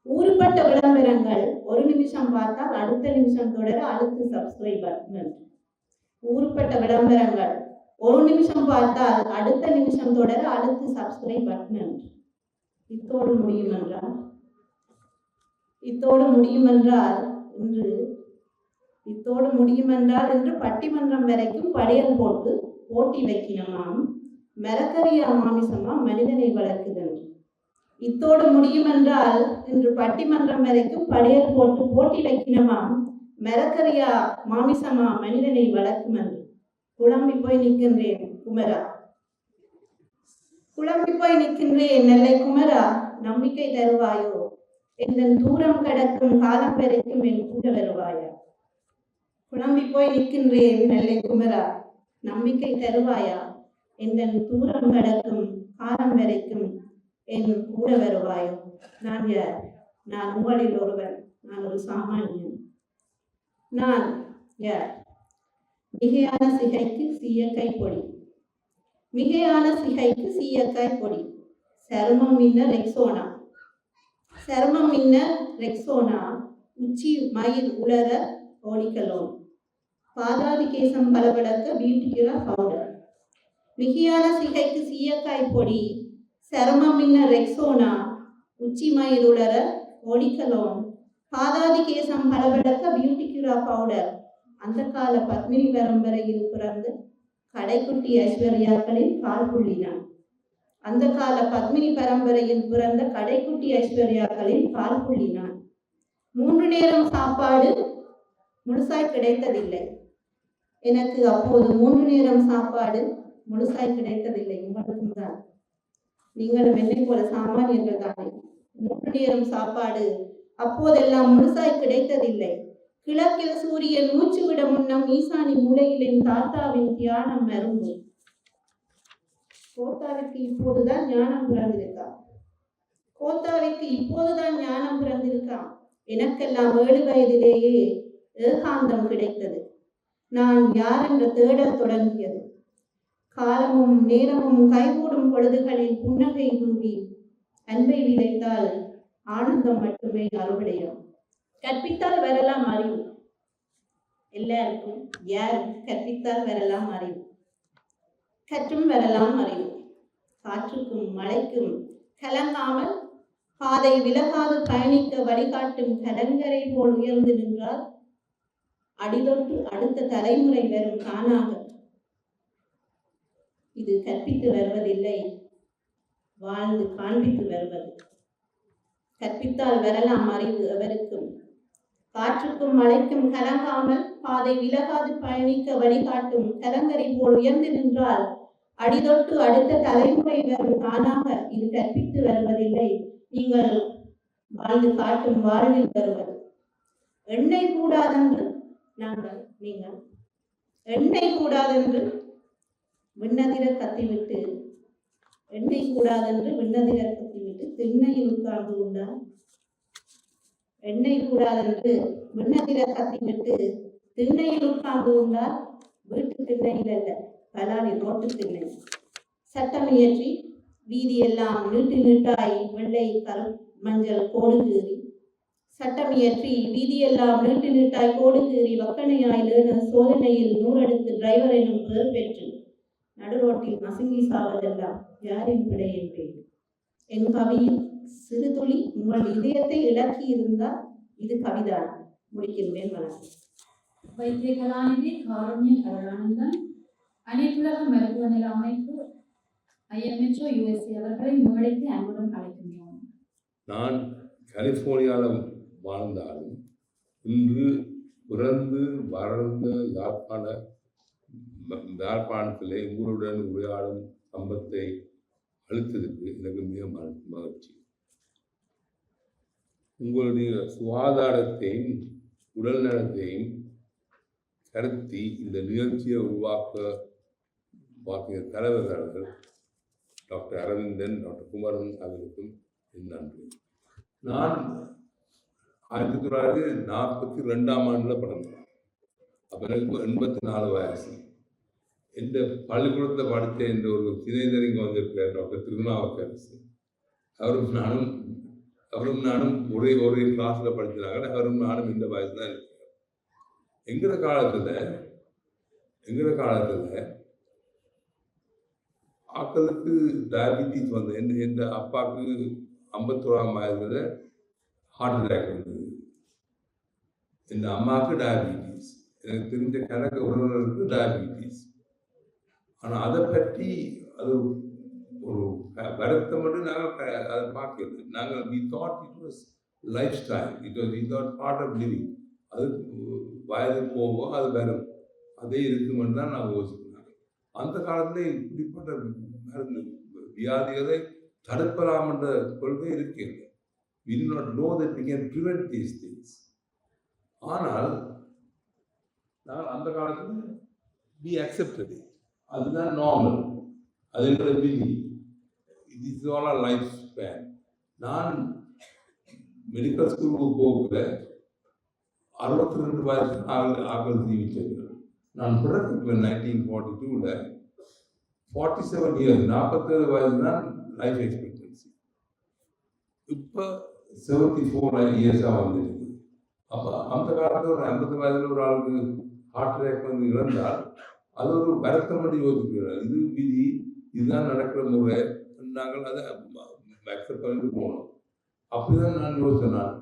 ஊறுபட்ட விளம்பரங்கள் ஒரு நிமிஷம் பார்த்தால் அடுத்த நிமிஷம் தொடர அழுத்து சப்ஸ்கிரைப் பட்டன். ஊறுபட்ட விளம்பரங்கள் ஒரு நிமிஷம் பார்த்தால் அடுத்த நிமிஷம் தொடர அடுத்து சப்ஸ்கிரைப் பட்டன். இத்தோடு முடியுமென்றால் இன்று பட்டிமன்றம் வரைக்கும் படையல் போட்டு போட்டி வைக்கணுமாம், மரக்கரியா மாமிசமா மனிதனை வளர்க்குதல். இத்தோடு முடியுமென்றால் இன்று பட்டிமன்றம் வரைக்கும் படையல் போட்டு போட்டி வைக்கணுமாம், மரக்கரியா மாமிசமா மனிதனை வளர்க்கும் என்று குழம்பி போய் நிற்கின்றேன் குமரா, குழம்பி போய் நிற்கின்றேன் நெல்லை குமரா, நம்பிக்கை தருவாயோ என் தூரம் கடக்கும் காலம் வரைக்கும் என் கூட வருவாயா. குழம்பி போய் நிற்கின்றேன் நெல்லை குமரா, நம்பிக்கை தருவாயா என் தூரம் கடக்கும் காலம் வரைக்கும் என் கூட வருவாயோ. நான் யார்? நான் உங்களில் ஒருவன். நான் ஒரு சாமானியன். நான் யார்? மிகையான சிகைக்கு சீயக்காய் பொடி, மிகையான சிகைக்கு சீயக்காய் பொடி, சருமம் மின்ன ரெக்ஸோனா, சருமம் மின்ன ரெக்ஸோனா, உச்சி மயில் உலர ஓடிக்கலோன், பாதாதி கேசம் பலபடக்க பியூட்டிகுலா பவுடர். மிகையான சிகைக்கு சீயக்காய் பொடி, சருமம் மின்ன ரெக்ஸோனா, உச்சி மயில் உலர ஓடிக்கலோன், பாதாதி கேசம் பலபடக்க பியூட்டிகுலா பவுடர். அந்த கால பத்மினி பரம்பரையில் பிறந்து கடைக்குட்டி ஐஸ்வர்யாக்களின் கால் புள்ளினான். அந்த கால பத்மினி பரம்பரையில் பிறந்த கடைக்குட்டி ஐஸ்வர்யாக்களின் கால் புள்ளினான். 3 நேரம் சாப்பாடு முழுசாய் கிடைத்ததில்லை எனக்கு. அப்போது 3 நேரம் சாப்பாடு முழுசாய் கிடைத்ததில்லை. உங்களுக்கும் தான். நீங்களும் என்னை போல சாமானியர்கள் தானே. 3 நேரம் சாப்பாடு அப்போதெல்லாம் முழுசாய் கிடைத்ததில்லை. கிழக்கில் சூரியன் மூச்சு விட முன்னம் ஈசானி மூலையில் என் தாத்தாவின் தியானம் மரும்பு. கோத்தாவிற்கு இப்போதுதான் ஞானம் பிறந்திருக்கா, கோத்தாவிற்கு இப்போதுதான் ஞானம் பிறந்திருக்கா. எனக்கெல்லாம் 7 வயதிலேயே ஏகாந்தம் கிடைத்தது. நான் யார் என்ற தேடல் தொடங்கியது. காலமும் நேரமும் கைகூடும் பொழுதுகளில் புன்னகை தூவி அன்பை விதைத்தால் ஆனந்தம் மட்டுமே அறுவடையும். கற்பித்தால் வரலாம் அறிவு. எல்லாருக்கும் யாரும் கற்பித்தால் வரலாம் அறிவு, கற்றும் வரலாம் அறிவு. காற்றுக்கும் மழைக்கும் கலங்காமல் பாதை விலகாது பயணிக்க வழிகாட்டும் கடற்கரை போல் உயர்ந்து நின்றால் அடிதொட்டு அடுத்த தலைமுறை வரும் தானாக. இது கற்பித்து வருவதில்லை, வாழ்ந்து காண்பித்து வருவது. கற்பித்தால் வரலாம் அறிவு எவருக்கும். காற்றுக்கும் மழைக்கும் கலங்காமல் பாதை விலகாது பயணிக்க வழிகாட்டும் கலங்கரை போல் உயர்ந்து நின்றால் அடிதொட்டு அடுத்த தலைமுறை வரும் தானாக இது கற்பித்து வருவதில்லை, நீங்கள் வாழ்ந்து காட்டும் வாழ்வில் வருவது. எண்ணெய் கூடாதென்று நீங்கள் எண்ணெய் கூடாதென்று விண்ணதிர கத்திவிட்டு எண்ணெய் கூடாதென்று விண்ணதிர கத்திவிட்டு திண்ணையில் உட்கார்ந்து கொண்டார். எண்ணெய் கூடாதென்று விண்ணதிர கத்திவிட்டு திண்ணையில் உட்கார்ந்து கொண்டார். வீட்டு திண்ணையில் அல்ல, பலாரி ரோட்டு திண்ணை. சட்டம் இயற்றி வீதியெல்லாம் நீட்டு நீட்டாய் வெள்ளை கரு மஞ்சள் கோடு கீறி, சட்டம் இயற்றி வீதியெல்லாம் நீட்டு நீட்டாய் கோடு கீறி வக்கணையாய் சோதனையில் 100 அடுத்து டிரைவர் எனும் பெயர் பெற்று நடுரோட்டில் நசுங்கி சாவதெல்லாம் யாரின் பிழை என்பேன். என் கவியில் சிறு துளி உங்கள் இதயத்தை இலக்கி இருந்தால் இது கவிதான். முடிக்கின்றேன். வணக்கம். வைத்திய கலாநிதி காருண்யன் அருளானந்தன், அனைத்துலக மருத்துவ நல அமைப்பு IMHO USA அவர்களை மேடைக்கு அன்புடன் அழைக்கின்றோம். நான் கலிபோர்னியாவில் வாழ்ந்தாலும் இன்று பிறந்து வளர்ந்த யாழ்ப்பாணத்திலே ஊருடன் உரையாடும் சம்பத்தை அளித்ததற்கு எனக்கு மிக மகிழ்ச்சி. உங்களுடைய சுகாதாரத்தையும் உடல் நலத்தையும் கருத்தி இந்த நிகழ்ச்சியை உருவாக்கிய தலைவர்கள் டாக்டர் அரவிந்தன், டாக்டர் குமரன் அவர்களுக்கும் என் நன்றி. நான் 1942ஆம் ஆண்டில் பிறந்தேன். அப்போ எனக்கு 84 வயசு. எந்த பள்ளிக்கூடத்தை படித்த என்ற ஒரு சிநேகிதரிங்க வந்திருக்கிறார் டாக்டர் திருநாவுக்கரசு. அவரும் நானும் ஒரே கிளாஸில் படிக்கிறாங்க. அவரும் நானும் இந்த வயசு தான் இருக்கிறார். எங்கிற காலத்தில் ஆக்களுக்கு டயபிட்டிஸ் வந்து எந்த அப்பாவுக்கு 51ஆம் வயதில் ஹார்ட் அட்டாக் வந்தது. என் அம்மாவுக்கு டயபிட்டிஸ், எனக்கு தெரிஞ்ச கணக்கு உறவினருக்கு டயபிட்டிஸ். ஆனால் அதை பற்றி அது ஒரு வருத்தம் மட்டும் நாங்கள் அதை பார்க்கறது. நாங்கள் we thought it was lifestyle, we thought part of living. அது வயது போவோம், அது வரும், அதே இருக்குமென்னு தான் நாங்கள் யோசிக்கிறாங்க. அந்த காலத்தில் இப்படிப்பட்ட மருந்து வியாதிகளை தடுக்கலாம் என்ற கொள்கை இருக்கிறது. We do not know that we can prevent these things. ஆனால் நாங்கள் அந்த காலத்தில் we accepted it. அதுதான் நார்மல், அது எங்களோட விதி. இது is all R life span. நான் மெடிக்கல் ஸ்கூலுக்கு போகல 62 வயசு ஆகல் ஜீவிச்சது. நான் பிறகு 1942 47 இயர்ஸ் 47 வயசு தான் லைஃப் எக்ஸ்பெக்டன்சி. இப்போ 74 இயர்ஸாக வந்துருக்கு. அப்போ அந்த காலத்தில் ஒரு 50 வயதில் ஒரு ஆளுக்கு ஹார்ட் அட்டாக் வந்து இறந்தால் அது ஒரு வருத்தம் மட்டும் யோசிக்கிறார். இது விதி, இதுதான் நடக்கிற முறை, நாங்கள் அதை அக்செப்ட் பண்ணிட்டு போனோம். அப்படிதான் நான் யோசித்தேன்.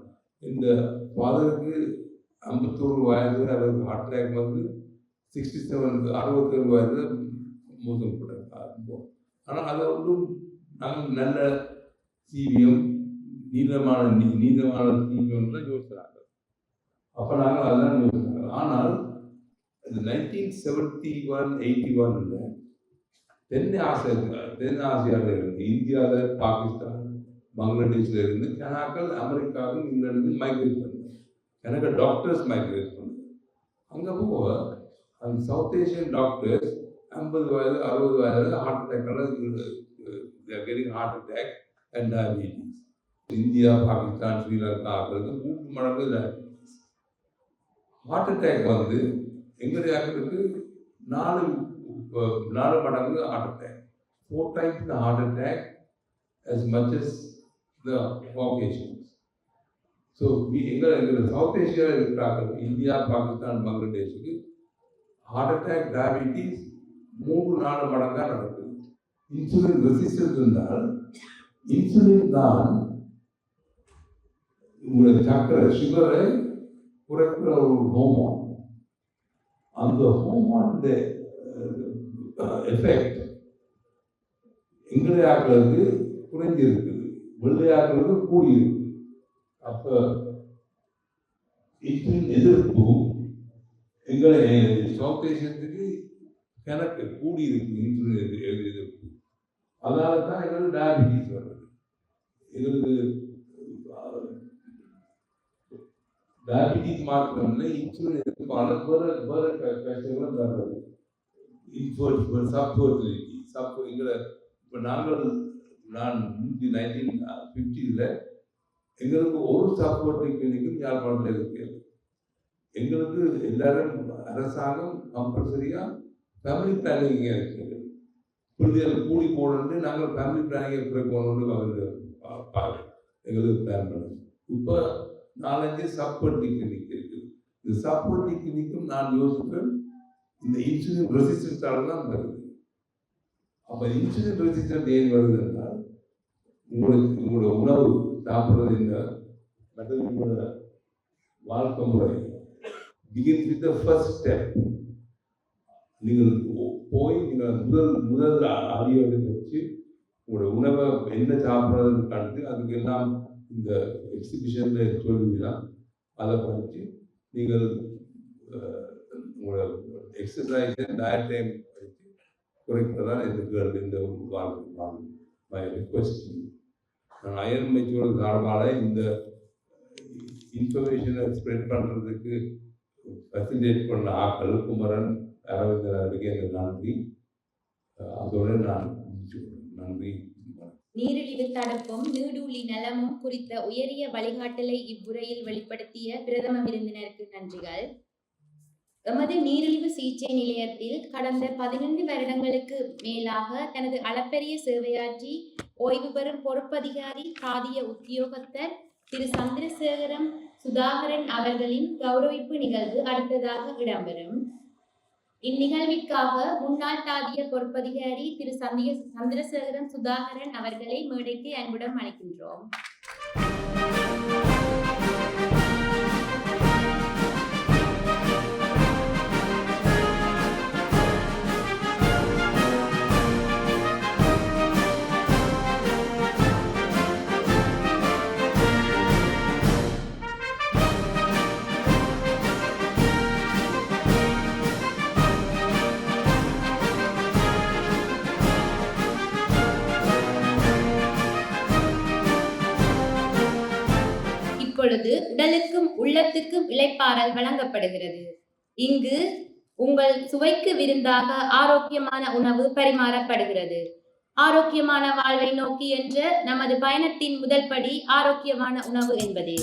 இந்த ஃபாதருக்கு 51 வயது அவருக்கு ஹார்ட் அட்டாக் வந்து 67 வயது மோசம் போட்டோம். ஆனால் அதை ஒன்றும் நாங்கள் நல்ல சீவியம் நீளமான சீவியம் தான் யோசிக்கிறாங்க. அப்போ நாங்கள் அதுதான் யோசிக்கிறாங்க. ஆனால் இந்த 1971-81 தென் ஆசியாவில் இருந்து, இந்தியாவில், பாகிஸ்தான், பங்களாதேஷில் இருந்து கணாக்கள் அமெரிக்காவுக்கும் இங்கிலாந்து மைக்ரேட் பண்ணாங்க. கணக்க டாக்டர்ஸ் மைக்ரேட் பண்ணாங்க. அங்கே போக அந்த சவுத் ஏஷியன் டாக்டர்ஸ் 50 வயது 60 வயது heart attack getting heart attack and diabetes. India, Pakistan, Sri Lanka ஆக்களுக்கு 3 மடங்கு டயபிட்டிஸ். ஹார்ட் அட்டாக் வந்து எங்களுடைய ஆக்களுக்கு 4 மடங்கு heart attack, 4 times the heart attack as much as the Caucasians. So எங்கள் சவுத் ஏஷியாவில் இருக்கிறாங்க, இந்தியா, பாகிஸ்தான், பங்களாதேஷுக்கு ஹார்ட் அட்டாக் டயபிட்டிஸ் 3-4 மடங்காக நடக்குது. இன்சுலின் ரெசிஸ்டன்ஸ் இருந்தால் இன்சுலின் தான் உங்களுடைய சர்க்கரை சுகரை குறைக்கிற ஒரு ஹோமோன். அந்த ஹோமோனுடைய எஃபெக்ட் எங்களுடைய ஆக்களுக்கு குறைஞ்சிருக்குது, வெள்ளையாக்களுக்கு கூடியிருக்கு. அப்போ இன்சுலின் எதிர்ப்பு எங்களை சவுத் ஏஷியத்துக்கு கணக்கு கூடியிருக்கு. இன்சுலின் எதிர்ப்பு, அதனால தான் எங்களுக்கு டயபிட்டிஸ் வருது. எங்களுக்கு டயபிட்டிஸ் மாத்திரம்ல இன்சுலின் எதிர்ப்பான வேறு கஷ்டங்களும் தர்றது. சப் எங்களை இப்போ நான் 1950 எங்களுக்கு ஒரு சப்போர்ட்டிங் கிளினிக்கும் யாழ்ப்பாணத்தில் இருக்கு. எங்களுக்கு எல்லாரும் அரசாங்கம் கம்பல்சரியா ஃபேமிலி பிளானிங் இருக்குது. குழந்தைகள் கூடி போடணுன்னு நாங்கள் ஃபேமிலி பிளானிங்கை போகணுன்னு எங்களுக்கு பிளான் பண்ணோம். இப்போ 4-5 சப்போர்ட்டிங் கிளினிக் இருக்குது. இந்த சப்போர்ட்டிங் கிளினிக்கும் நான் யோசிப்பேன், இந்த இன்சுலின் ரெசிஸ்டன்ஸால தான் வருது. அப்போ இன்சுலின் ரெசிஸ்டன்ஸ் ஏன் வருது என்றால் உங்களோட உணவு சாப்பிட்றது என்ன மற்றது உங்களோட வாழ்க்கை முறை begins with the first step. நீங்கள் போய் நீங்கள் முதல் ஆடியோவை வச்சு உங்களோட உணவை என்ன சாப்பிட்றதுன்னு கண்டு அதுக்கெல்லாம் இந்த எக்ஸிபிஷனில் சொல்லுவீங்கன்னா அதை படித்து நீங்கள் உங்களோட எக்ஸசைஸ் டயட் டைம் படித்து குறைக்கிறதான் இந்த வாழ்க்கை ரிக்வெஸ்ட். நான் அயன் மெச்சூர் சார்பாக இந்த இன்ஃபர்மேஷனை ஸ்ப்ரெட் பண்ணுறதுக்கு ஃபெசிலிட்டேட் பண்ண ஆக்கள் குமரன் அரவிந்தனுக்கு எனக்கு நன்றி. அதோட நான் நன்றி. நீரிழிவு தடுப்பும் நீடூழி நலமும் குறித்த உயரிய வழிகாட்டலை இவ்வுரையில் வெளிப்படுத்திய பிரதம விருந்தினருக்கு நன்றிகள். எமது நீரிழிவு சிகிச்சை நிலையத்தில் கடந்த 15 வருடங்களுக்கு மேலாக தனது அளப்பரிய சேவையாற்றி ஓய்வு பெறும் பொறுப்பதிகாரி காதிய உத்தியோகத்தர் திரு சந்திரசேகரம் சுதாகரன் அவர்களின் கௌரவிப்பு நிகழ்வு அடுத்ததாக இடம்பெறும். இந்நிகழ்விற்காக முன்னாள் தாதிய பொறுப்பதிகாரி திரு சந்திரசேகரம் சுதாகரன் அவர்களை மேடைக்கு அன்புடன் அழைக்கின்றோம். இப்பொழுது உடலுக்கும் உள்ளத்துக்கும் இளைப்பாறல் வழங்கப்படுகிறது. இங்கு உங்கள் சுவைக்கு விருந்தாக ஆரோக்கியமான உணவு பரிமாறப்படுகிறது. ஆரோக்கியமான வாழ்வை நோக்கி என்ற நமது பயணத்தின் முதல் படி ஆரோக்கியமான உணவு என்பதே.